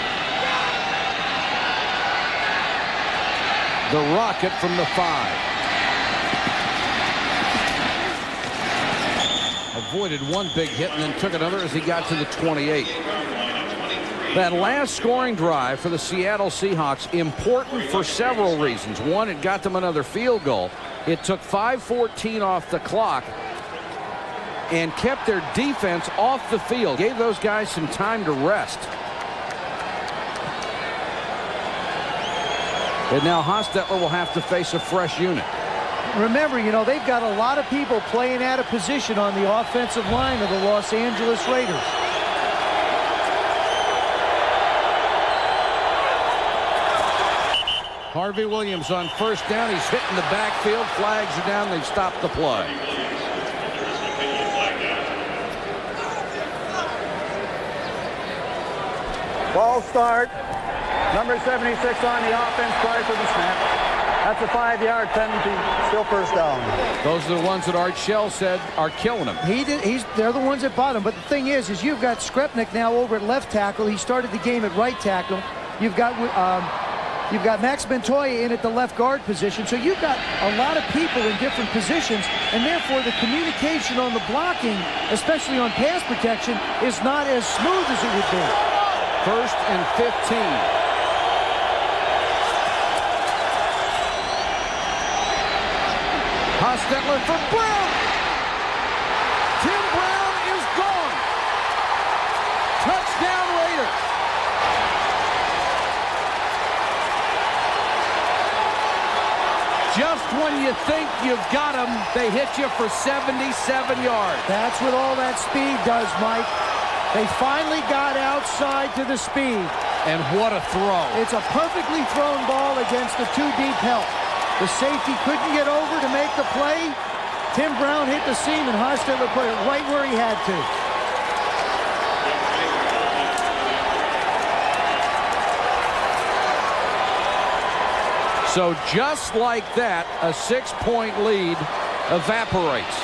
The rocket from the 5. Avoided one big hit and then took another as he got to the 28. That last scoring drive for the Seattle Seahawks, important for several reasons. One, it got them another field goal. It took 5:14 off the clock and kept their defense off the field. Gave those guys some time to rest. And now Hostetler will have to face a fresh unit. Remember, you know, they've got a lot of people playing out of position on the offensive line of the Los Angeles Raiders. Harvey Williams on first down. He's hitting the backfield. Flags are down. They've stopped the play. Ball start. Number 76 on the offense prior to the snap. That's a 5-yard penalty. Still first down. Those are the ones that Art Shell said are killing him. They're the ones that bought him. But the thing is you've got Skripnik now over at left tackle. He started the game at right tackle. You've got Max Montoya in at the left guard position. So you've got a lot of people in different positions, and therefore the communication on the blocking, especially on pass protection, is not as smooth as it would be. 1st and 15. Hostetler for Brown. Tim Brown is gone. Touchdown Raiders. Just when you think you've got them, they hit you for 77 yards. That's what all that speed does, Mike. They finally got outside to the speed. And what a throw. It's a perfectly thrown ball against the two deep help. The safety couldn't get over to make the play. Tim Brown hit the seam, and Hostetler put it right where he had to. So just like that, a 6-point lead evaporates.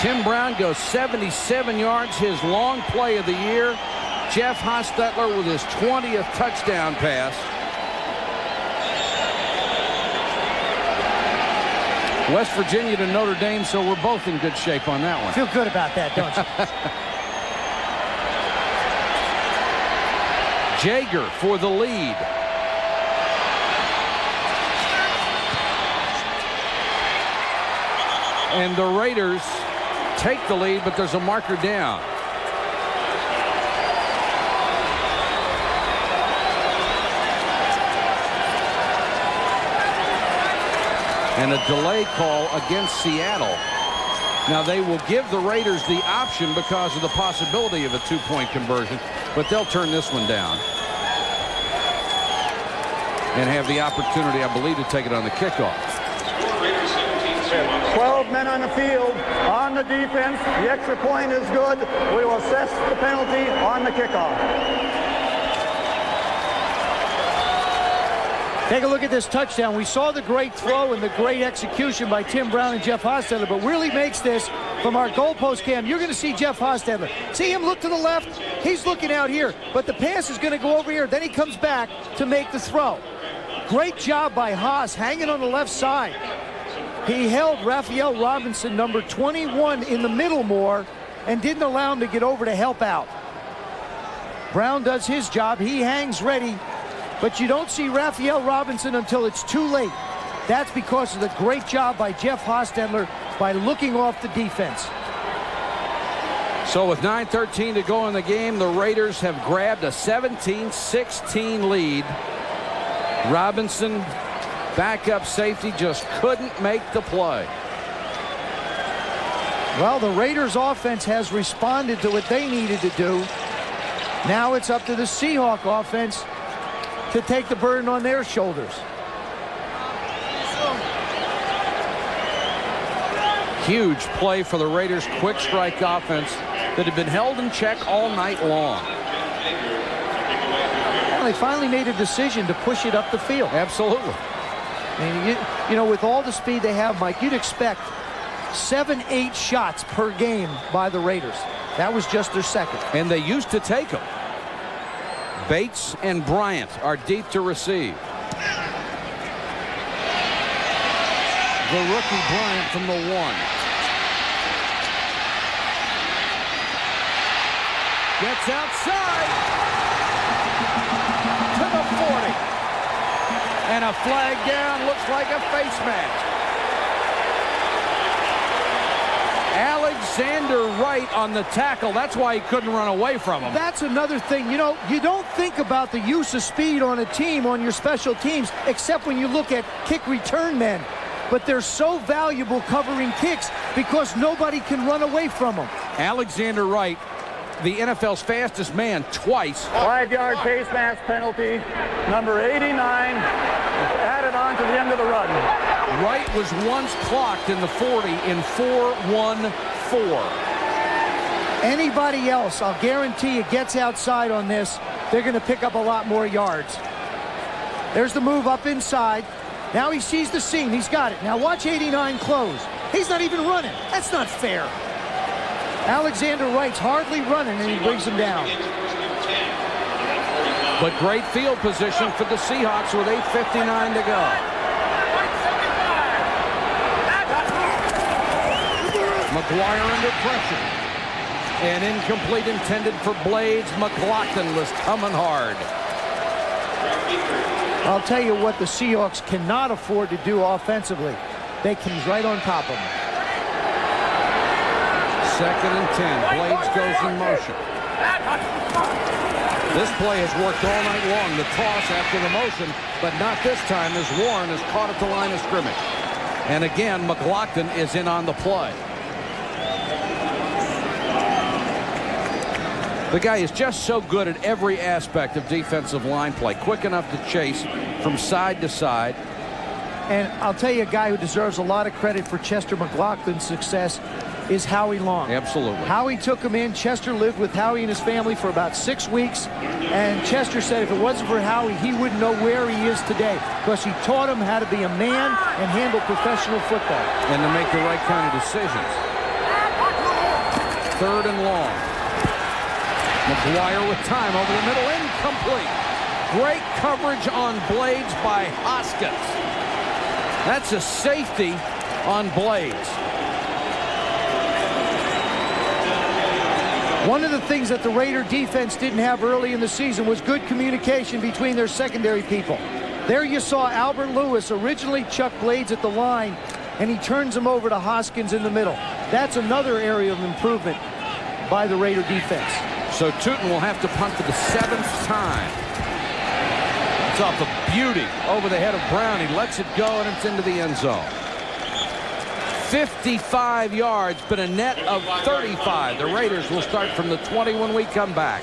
Tim Brown goes 77 yards, his long play of the year. Jeff Hostetler with his 20th touchdown pass. West Virginia to Notre Dame, so we're both in good shape on that one. Feel good about that, don't you? Jager for the lead. And the Raiders take the lead, but there's a marker down. And a delay call against Seattle. Now they will give the Raiders the option because of the possibility of a 2-point conversion, but they'll turn this one down and have the opportunity, I believe, to take it on the kickoff. 12 men on the field. On the defense, the extra point is good. We will assess the penalty on the kickoff. Take a look at this touchdown. We saw the great throw and the great execution by Tim Brown and Jeff Hostetler, but really makes this from our goalpost cam. You're going to see Jeff Hostetler. See him look to the left? He's looking out here, but the pass is going to go over here. Then he comes back to make the throw. Great job by Haas hanging on the left side. He held Raphael Robinson, number 21, in the middle more and didn't allow him to get over to help out. Brown does his job. He hangs ready. But you don't see Raphael Robinson until it's too late. That's because of the great job by Jeff Hostetler by looking off the defense. So with 9:13 to go in the game, the Raiders have grabbed a 17-16 lead. Robinson, backup safety, just couldn't make the play. Well, the Raiders offense has responded to what they needed to do. Now it's up to the Seahawks offense to take the burden on their shoulders. Huge play for the Raiders' quick strike offense that had been held in check all night long. Well, they finally made a decision to push it up the field. Absolutely. I mean, you know, with all the speed they have, Mike, you'd expect 7-8 shots per game by the Raiders. That was just their second. And they used to take them. Bates and Bryant are deep to receive. The rookie Bryant from the 1. Gets outside to the 40. And a flag down, looks like a face mask. Alexander Wright on the tackle. That's why he couldn't run away from him. That's another thing. You know, you don't think about the use of speed on a team, on your special teams, except when you look at kick return men. But they're so valuable covering kicks because nobody can run away from them. Alexander Wright, the NFL's fastest man, twice. 5-yard face mask penalty. Number 89 added on to the end of the run. Wright was once clocked in the 40 in 4-1-4. Anybody else, I'll guarantee you, gets outside on this, they're going to pick up a lot more yards. There's the move up inside. Now he sees the seam. He's got it. Now watch 89 close. He's not even running. That's not fair. Alexander Wright's hardly running, and he brings him down. But great field position for the Seahawks with 8:59 to go. McGuire under pressure. And incomplete intended for Blades. McLaughlin was coming hard. I'll tell you what the Seahawks cannot afford to do offensively. They comes right on top of them. 2nd and 10. Blades goes in motion. This play has worked all night long. The toss after the motion, but not this time as Warren is caught at the line of scrimmage. And again, McLaughlin is in on the play. The guy is just so good at every aspect of defensive line play. Quick enough to chase from side to side. And I'll tell you, a guy who deserves a lot of credit for Chester McLaughlin's success is Howie Long. Absolutely. Howie took him in. Chester lived with Howie and his family for about 6 weeks. And Chester said if it wasn't for Howie, he wouldn't know where he is today, because he taught him how to be a man and handle professional football. And to make the right kind of decisions. 3rd and long. McGuire with time over the middle. Incomplete. Great coverage on Blades by Hoskins. That's a safety on Blades. One of the things that the Raider defense didn't have early in the season was good communication between their secondary people. There you saw Albert Lewis originally chuck Blades at the line, and he turns him over to Hoskins in the middle. That's another area of improvement by the Raider defense. So Tootin will have to punt for the 7th time. It's off a beauty over the head of Brown. He lets it go, and it's into the end zone. 55 yards, but a net of 35. The Raiders will start from the 20 when we come back.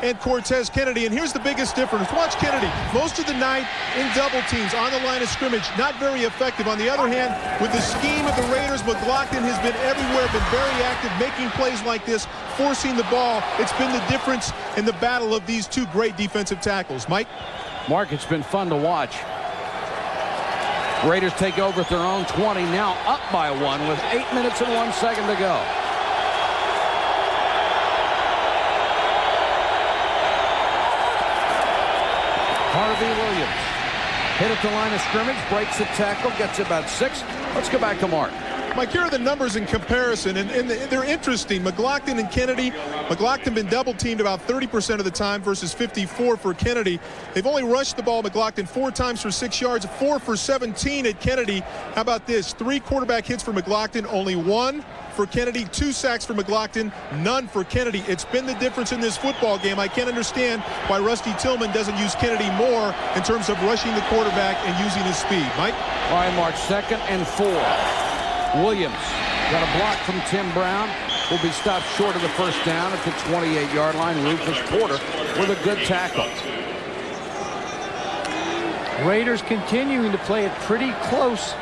And Cortez Kennedy, and here's the biggest difference. Watch Kennedy most of the night in double teams on the line of scrimmage, not very effective. On the other hand, with the scheme of the Raiders, McLaughlin has been everywhere, been very active, making plays like this, forcing the ball. It's been the difference in the battle of these two great defensive tackles. Mike? Mark, it's been fun to watch. Raiders take over at their own 20, now up by 1 with 8 minutes and 1 second to go. Harvey Williams hit at the line of scrimmage, breaks the tackle, gets about 6. Let's go back to Mark. Mike, here are the numbers in comparison, and they're interesting. McLaughlin and Kennedy. McLaughlin been double teamed about 30% of the time versus 54 for Kennedy. They've only rushed the ball, McLaughlin, 4 times for 6 yards, 4 for 17 at Kennedy. How about this? 3 quarterback hits for McLaughlin, only 1 for Kennedy, 2 sacks for McLaughlin, none for Kennedy. It's been the difference in this football game. I can't understand why Rusty Tillman doesn't use Kennedy more in terms of rushing the quarterback and using his speed. Mike? All right, Mark, 2nd and 4. Williams got a block from Tim Brown. Will be stopped short of the first down at the 28-yard line. Rufus Porter with a good tackle. Raiders continuing to play it pretty close.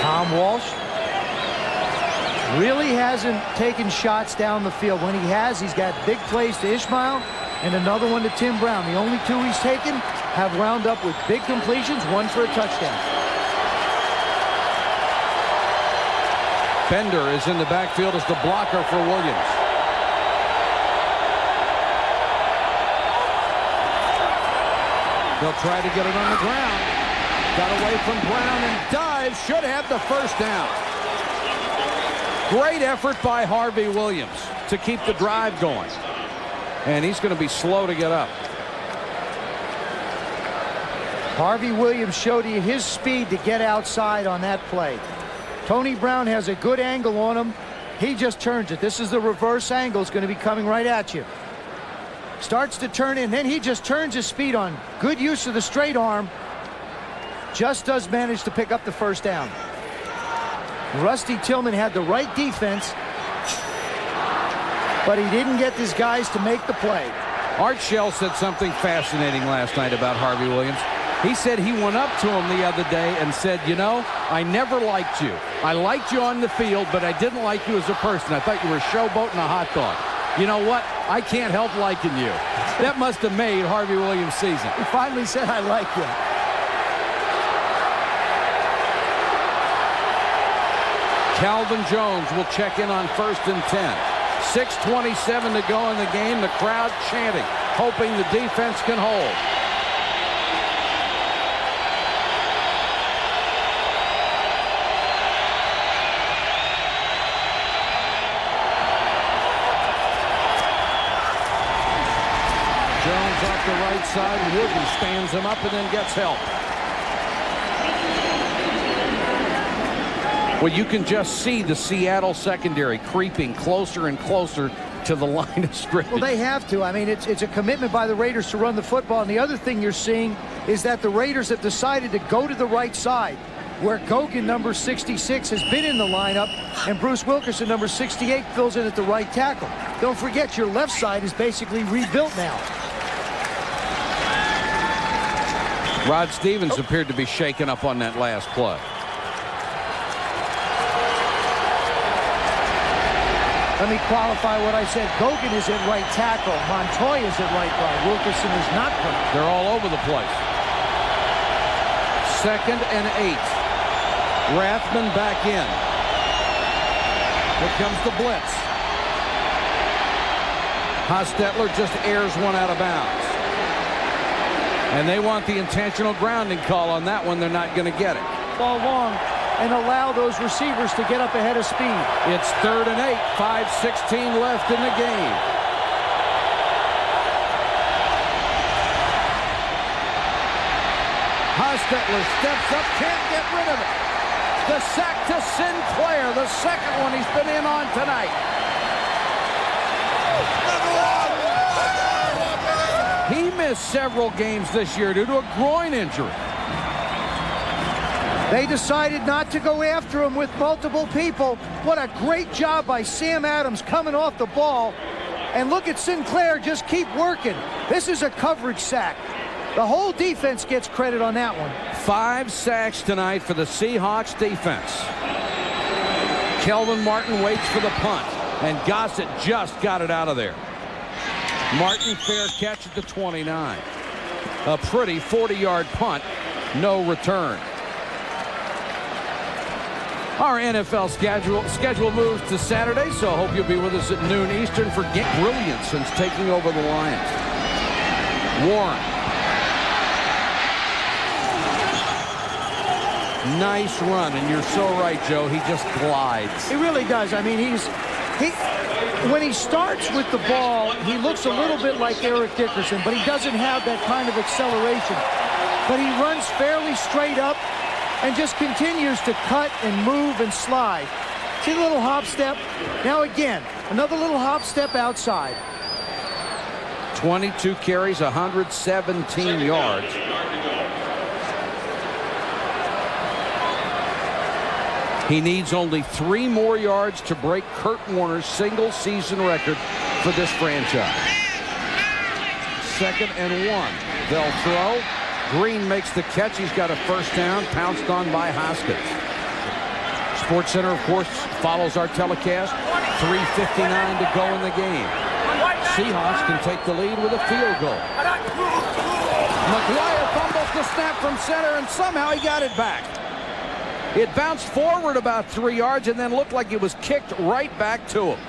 Tom Walsh really hasn't taken shots down the field. When he has, he's got big plays to Ishmael and another one to Tim Brown. The only 2 he's taken have wound up with big completions, 1 for a touchdown. Bender is in the backfield as the blocker for Williams. They'll try to get it on the ground. Got away from Brown and dives. Should have the first down. Great effort by Harvey Williams to keep the drive going. And he's going to be slow to get up. Harvey Williams showed you his speed to get outside on that play. Tony Brown has a good angle on him. He just turns it. This is the reverse angle. It's going to be coming right at you. Starts to turn in, then he just turns his speed on. Good use of the straight arm. Just does manage to pick up the first down. Rusty Tillman had the right defense, but he didn't get his guys to make the play. Art Shell said something fascinating last night about Harvey Williams. He said he went up to him the other day and said, you know, I never liked you. I liked you on the field, but I didn't like you as a person. I thought you were showboating a hot dog. You know what? I can't help liking you. That must have made Harvey Williams' season. He finally said, I like you. Calvin Jones will check in on 1st and 10. 6:27 to go in the game. The crowd chanting, hoping the defense can hold. Jones off the right side. Wooden stands him up and then gets help. Well, you can just see the Seattle secondary creeping closer and closer to the line of scrimmage. Well, they have to. I mean, it's a commitment by the Raiders to run the football. And the other thing you're seeing is that the Raiders have decided to go to the right side. where Gogan, number 66, has been in the lineup, and Bruce Wilkerson, number 68, fills in at the right tackle. Don't forget, your left side is basically rebuilt now. Rod Stevens appeared to be shaken up on that last play. Let me qualify what I said. Gogan is at right tackle. Montoya is at right guard. Wilkerson is not playing. They're all over the place. 2nd and 8. Rathman back in. Here comes the blitz. Hostetler just airs one out of bounds. And they want the intentional grounding call on that one. They're not going to get it. Ball long and allow those receivers to get up ahead of speed. It's 3rd and 8. 5:16 left in the game. Hostetler steps up, can't get rid of it. The sack to Sinclair, the second one he's been in on tonight. He missed several games this year due to a groin injury. They decided not to go after him with multiple people. What a great job by Sam Adams coming off the ball. And look at Sinclair just keep working. This is a coverage sack. The whole defense gets credit on that one. 5 sacks tonight for the Seahawks defense. Kelvin Martin waits for the punt, and Gossett just got it out of there. Martin, fair catch at the 29. A pretty 40-yard punt, no return. Our NFL schedule moves to Saturday, so I hope you'll be with us at noon Eastern for brilliance since taking over the Lions. Warren. Nice run, and you're so right, Joe. He just glides. He really does. I mean, when he starts with the ball, he looks a little bit like Eric Dickerson, but he doesn't have that kind of acceleration. But he runs fairly straight up and just continues to cut and move and slide. See the little hop step? Now again, another little hop step outside. 22 carries, 117 yards. He needs only 3 more yards to break Kurt Warner's single-season record for this franchise. 2nd and 1. They'll throw. Green makes the catch. He's got a first down, pounced on by Hoskins. SportsCenter, of course, follows our telecast. 3:59 to go in the game. Seahawks can take the lead with a field goal. McGuire fumbles the snap from center, and somehow he got it back. It bounced forward about 3 yards and then looked like it was kicked right back to him.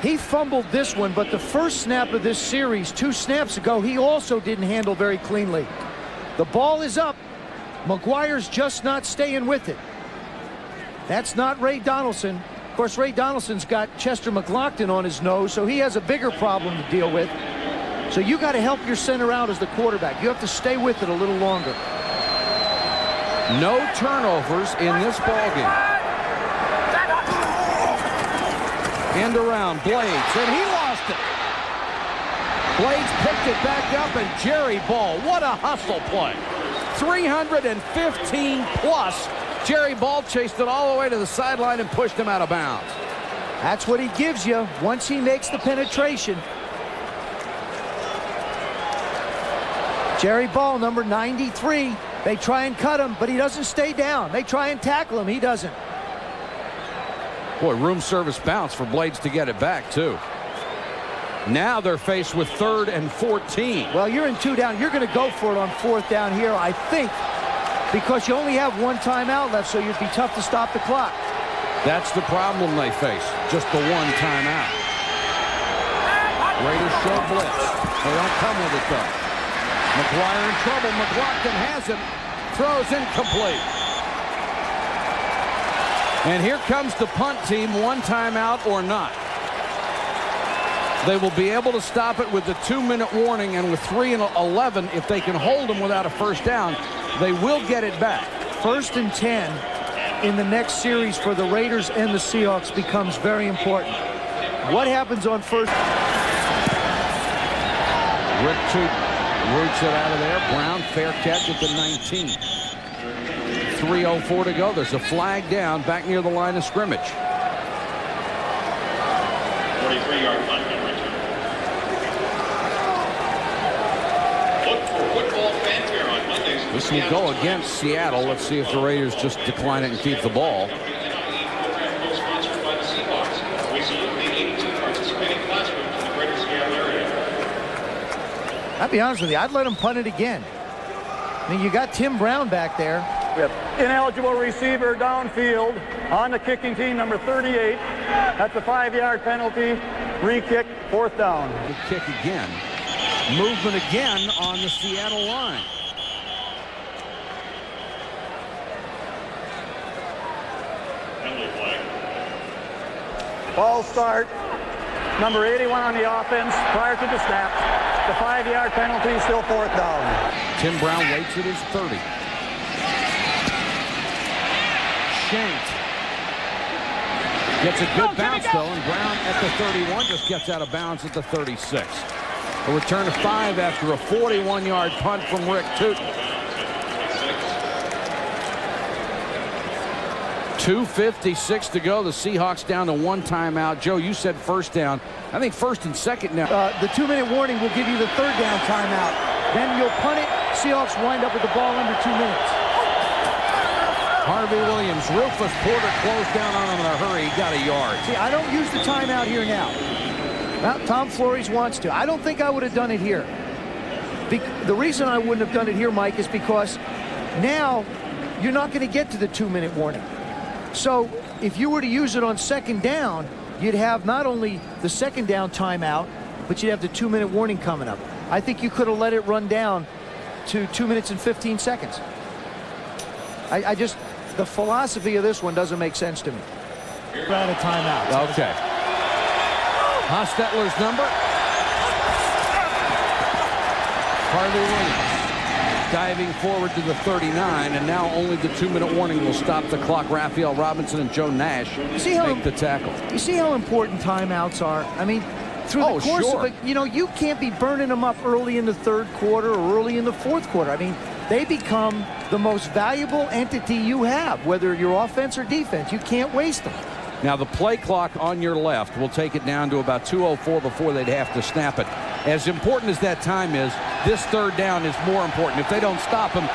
He fumbled this one, but the first snap of this series 2 snaps ago, he also didn't handle very cleanly. The ball is up. McGuire's just not staying with it. That's not Ray Donaldson. Of course, Ray Donaldson's got Chester McLaughlin on his nose, so he has a bigger problem to deal with. So you got to help your center out as the quarterback. You have to stay with it a little longer. No turnovers in this ballgame. End around Blades, and he lost it. Blades picked it back up, and Jerry Ball, what a hustle play. 315 plus. Jerry Ball chased it all the way to the sideline and pushed him out of bounds. That's what he gives you once he makes the penetration. Jerry Ball, number 93. They try and cut him, but he doesn't stay down. They try and tackle him. He doesn't. Boy, room service bounce for Blades to get it back, too. Now they're faced with 3rd and 14. Well, you're in 2 down. You're going to go for it on 4th down here, I think, because you only have 1 timeout left, so you'd be tough to stop the clock. That's the problem they face, just the 1 timeout. Raiders show blitz. They don't come with it, though. McGuire in trouble. McLaughlin has it. Throws incomplete. And here comes the punt team, 1 timeout or not. They will be able to stop it with the 2-minute warning, and with 3 and 11, if they can hold them without a first down, they will get it back. 1st and 10 in the next series for the Raiders and the Seahawks becomes very important. What happens on 1st? Rick Toot roots it out of there. Brown, fair catch at the 19. 3:04 to go. There's a flag down back near the line of scrimmage. 43-yard punt and return. Look for football fanfare on Mondays. This will go against Seattle. Let's see if the Raiders just decline it and keep the ball. Program co-sponsored by the Seahawks. We salute the 82 participating classrooms in the greater Seattle area. I'll be honest with you, I'd let him punt it again. I mean, you got Tim Brown back there. We have ineligible receiver downfield on the kicking team, number 38. That's a 5-yard penalty. Re-kick, 4th down. Good kick again. Movement again on the Seattle line. Penalty flag. Ball start. Number 81 on the offense prior to the snap. The 5-yard penalty, still 4th down. Tim Brown waits at his 30. Shanked. Gets a good bounce, though, and Brown at the 31 just gets out of bounds at the 36. A return of 5 after a 41-yard punt from Rick Tootin. 2:56 to go. The Seahawks down to 1 timeout. Joe, you said first down. I think first and second now. The 2-minute warning will give you the 3rd down timeout. Then you'll punt it. Seahawks wind up with the ball under 2 minutes. Harvey Williams, Rufus Porter closed down on him in a hurry. He got a yard. See, I don't use the timeout here now. Now, Tom Flores wants to. I don't think I would have done it here. The reason I wouldn't have done it here, Mike, is because now you're not going to get to the 2-minute warning. So if you were to use it on 2nd down, you'd have not only the 2nd down timeout, but you'd have the 2-minute warning coming up. I think you could have let it run down to 2 minutes and 15 seconds. I just, the philosophy of this one doesn't make sense to me. We're out of timeout. Okay. Hostetler's number. Harvey Williams diving forward to the 39, and now only the 2-minute warning will stop the clock. Raphael Robinson and Joe Nash make the tackle. You see how important timeouts are? I mean, through the course of it, you know, you can't be burning them up early in the 3rd quarter or early in the 4th quarter. I mean, they become the most valuable entity you have, whether you're offense or defense. You can't waste them. Now, the play clock on your left will take it down to about 2:04 before they'd have to snap it. As important as that time is, this 3rd down is more important. If they don't stop him,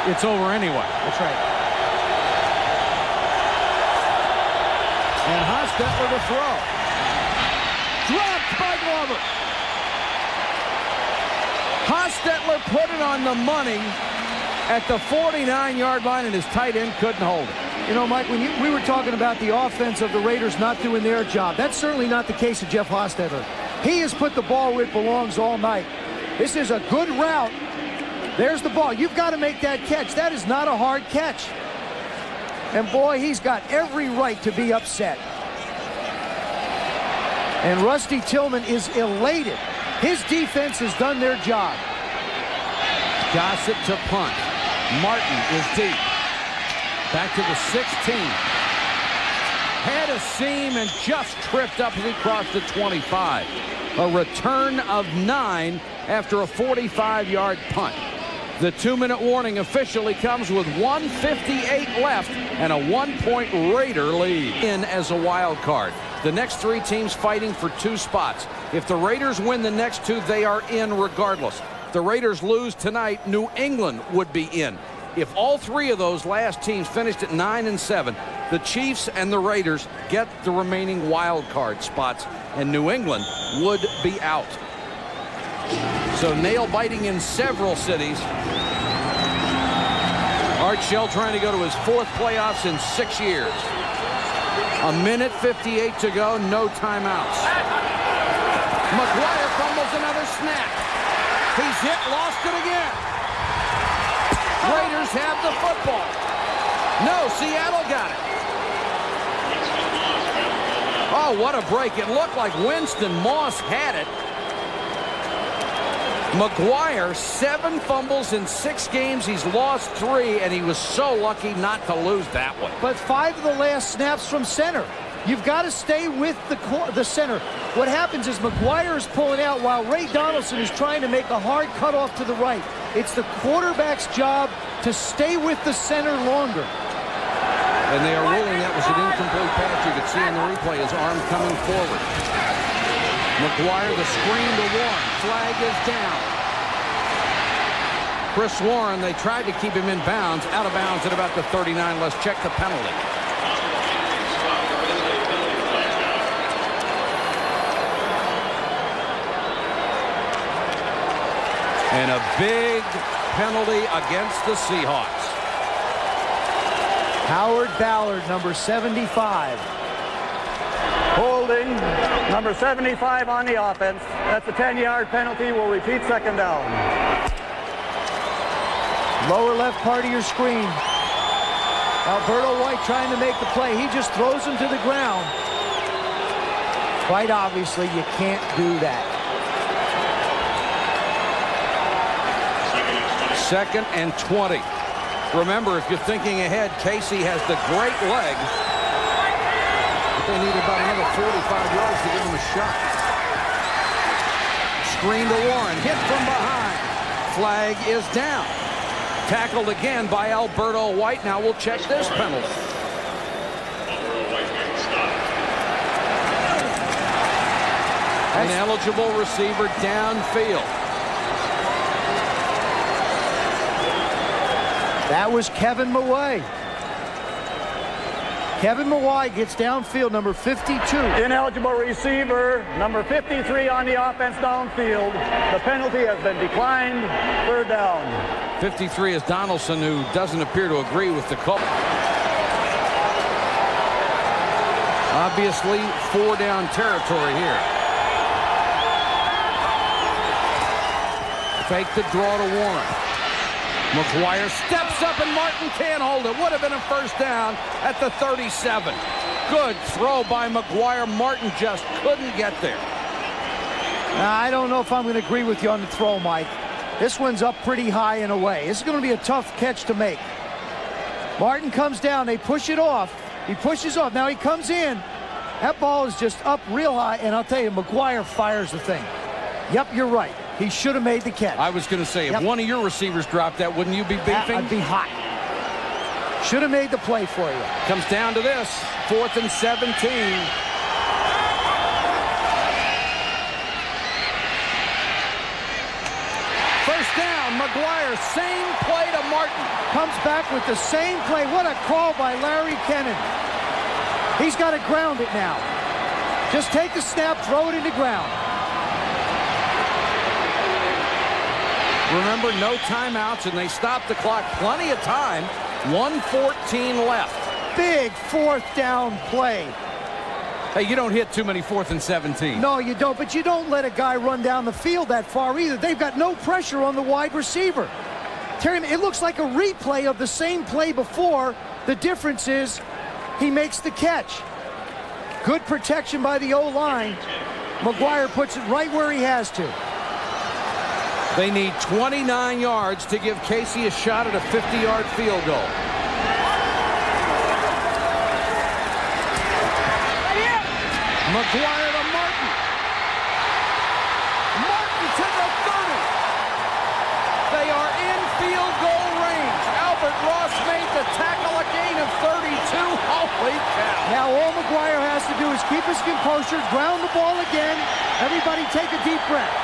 it's over anyway. That's right. And Hostetler to throw. Dropped by Glover. Hostetler put it on the money at the 49-yard line, and his tight end couldn't hold it. You know, Mike, when we were talking about the offense of the Raiders not doing their job, that's certainly not the case of Jeff Hostetler. He has put the ball where it belongs all night. This is a good route. There's the ball. You've got to make that catch. That is not a hard catch. And boy, he's got every right to be upset. And Rusty Tillman is elated. His defense has done their job. Gossett to punt. Martin is deep. Back to the 16. Had a seam and just tripped up as he crossed the 25. A return of 9 after a 45-yard punt. The 2-minute warning officially comes with 1:58 left and a 1-point Raider lead in as a wild card. The next 3 teams fighting for 2 spots. If the Raiders win the next 2, they are in regardless. If the Raiders lose tonight, New England would be in. If all 3 of those last teams finished at 9 and 7, the Chiefs and the Raiders get the remaining wild card spots, and New England would be out. So nail biting in several cities. Art Shell trying to go to his 4th playoffs in 6 years. 1:58 to go, no timeouts. McGuire fumbles another snap. He's hit, lost it again. Raiders have the football. No, Seattle got it. Oh, what a break. It looked like Winston Moss had it. McGuire, 7 fumbles in 6 games. He's lost 3, and he was so lucky not to lose that one. But 5 of the last snaps from center. You've got to stay with the center. What happens is McGuire is pulling out while Ray Donaldson is trying to make a hard cutoff to the right. It's the quarterback's job to stay with the center longer. And they are ruling that was an incomplete pass. You could see in the replay his arm coming forward. McGuire, the screen to Warren. Flag is down. Chris Warren, they tried to keep him in bounds. Out of bounds at about the 39. Let's check the penalty. And a big penalty against the Seahawks. Howard Ballard, number 75. Holding, number 75 on the offense. That's a 10-yard penalty. We'll repeat second down. Lower left part of your screen. Alberto White trying to make the play. He just throws him to the ground. Quite obviously, you can't do that. Second and 20. Remember, if you're thinking ahead, Casey has the great leg. But they need about another 45 yards to give him a shot. Screen to Warren. Hit from behind. Flag is down. Tackled again by Alberto White. Now we'll check this penalty. An eligible receiver downfield. That was Kevin Mawai. Kevin Mawai gets downfield, number 52. Ineligible receiver, number 53 on the offense downfield. The penalty has been declined. Third down. 53 is Donaldson, who doesn't appear to agree with the call. Obviously, 4-down territory here. Fake the draw to Warren. McGuire steps up and Martin can't hold it. Would have been a first down at the 37. Good throw by McGuire. Martin just couldn't get there. Now, I don't know if I'm going to agree with you on the throw, Mike. This one's up pretty high and away. This is going to be a tough catch to make. Martin comes down. They push it off. He pushes off. Now he comes in. That ball is just up real high, and I'll tell you, McGuire fires the thing. Yep, you're right. He should have made the catch. I was going to say, if one of your receivers dropped that, wouldn't you be beefing? I'd be hot. Should have made the play for you. Comes down to this. 4th and 17. First down, McGuire. Same play to Martin. Comes back with the same play. What a call by Larry Kennan. He's got to ground it now. Just take the snap, throw it in the ground. Remember, no timeouts, and they stopped the clock plenty of time. 1:14 left. Big 4th down play. Hey, you don't hit too many 4th and 17. No, you don't, but you don't let a guy run down the field that far either. They've got no pressure on the wide receiver. Terry, it looks like a replay of the same play before. The difference is he makes the catch. Good protection by the O-line. McGuire puts it right where he has to. They need 29 yards to give Casey a shot at a 50-yard field goal. McGuire to Martin. Martin to the 30. They are in field goal range. Albert Ross made the tackle, a gain of 32. Holy cow. Now all McGuire has to do is keep his composure, ground the ball again. Everybody take a deep breath.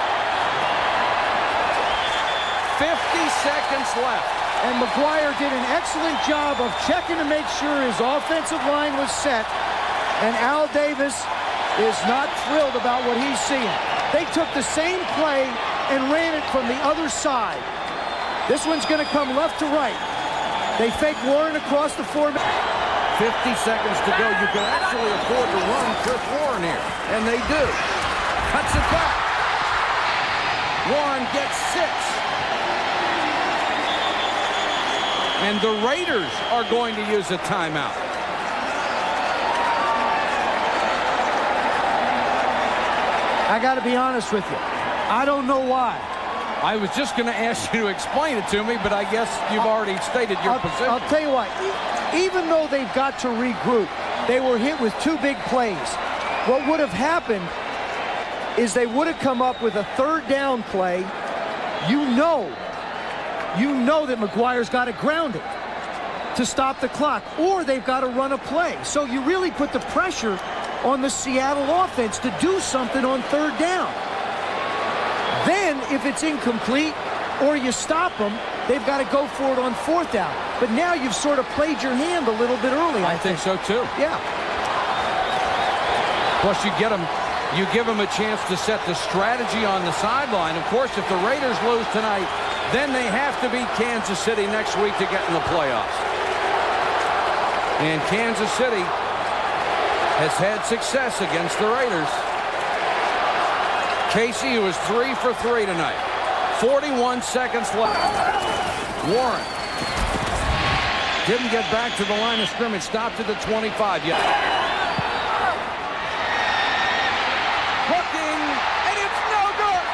50 seconds left. And McGuire did an excellent job of checking to make sure his offensive line was set. And Al Davis is not thrilled about what he's seeing. They took the same play and ran it from the other side. This one's going to come left to right. They fake Warren across the 4. 50 seconds to go. You can actually afford to run Chris Warren here. And they do. Cuts it back. Warren gets 6. And the Raiders are going to use a timeout. I got to be honest with you. I don't know why. I was just going to ask you to explain it to me, but I guess you've already stated your position. I'll tell you what. Even though they've got to regroup, they were hit with 2 big plays. What would have happened is they would have come up with a 3rd down play. You know you know that McGuire's got to ground it to stop the clock, or they've got to run a play. So you really put the pressure on the Seattle offense to do something on third down. Then, if it's incomplete or you stop them, they've got to go for it on fourth down. But now you've sort of played your hand a little bit early. I think so, too. Yeah. Plus, you give them a chance to set the strategy on the sideline. Of course, if the Raiders lose tonight, then they have to beat Kansas City next week to get in the playoffs. And Kansas City has had success against the Raiders. Casey, who was 3 for 3 tonight. 41 seconds left. Warren didn't get back to the line of scrimmage. Stopped at the 25 yet. Hooking, and it's no good.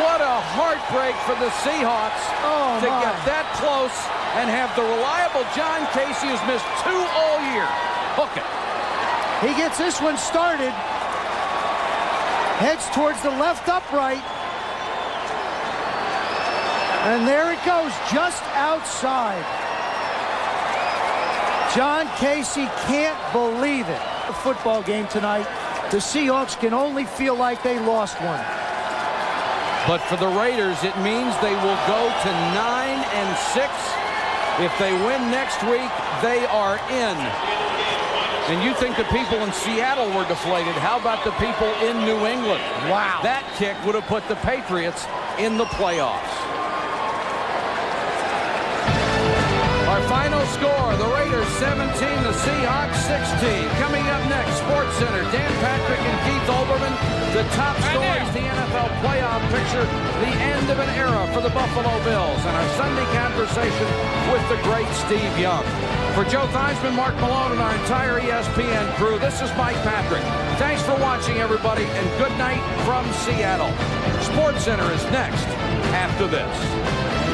What a heartbreak for the Seahawks to get that close and have the reliable John Casey, who's missed 2 all year, hook it. He gets this one started. Heads towards the left upright. And there it goes, just outside. John Casey can't believe it. The football game tonight, the Seahawks can only feel like they lost one. But for the Raiders, it means they will go to 9-6. If they win next week, they are in. And you think the people in Seattle were deflated. How about the people in New England? Wow. That kick would have put the Patriots in the playoffs. Our final score, the Raiders 17, the Seahawks 16. Coming up next, SportsCenter, Dan Patrick and Keith Olbermann. The top stories, the NFL playoff picture, the end of an era for the Buffalo Bills, and our Sunday conversation with the great Steve Young. For Joe Theismann, Mark Malone, and our entire ESPN crew, this is Mike Patrick. Thanks for watching, everybody, and good night from Seattle. SportsCenter is next after this.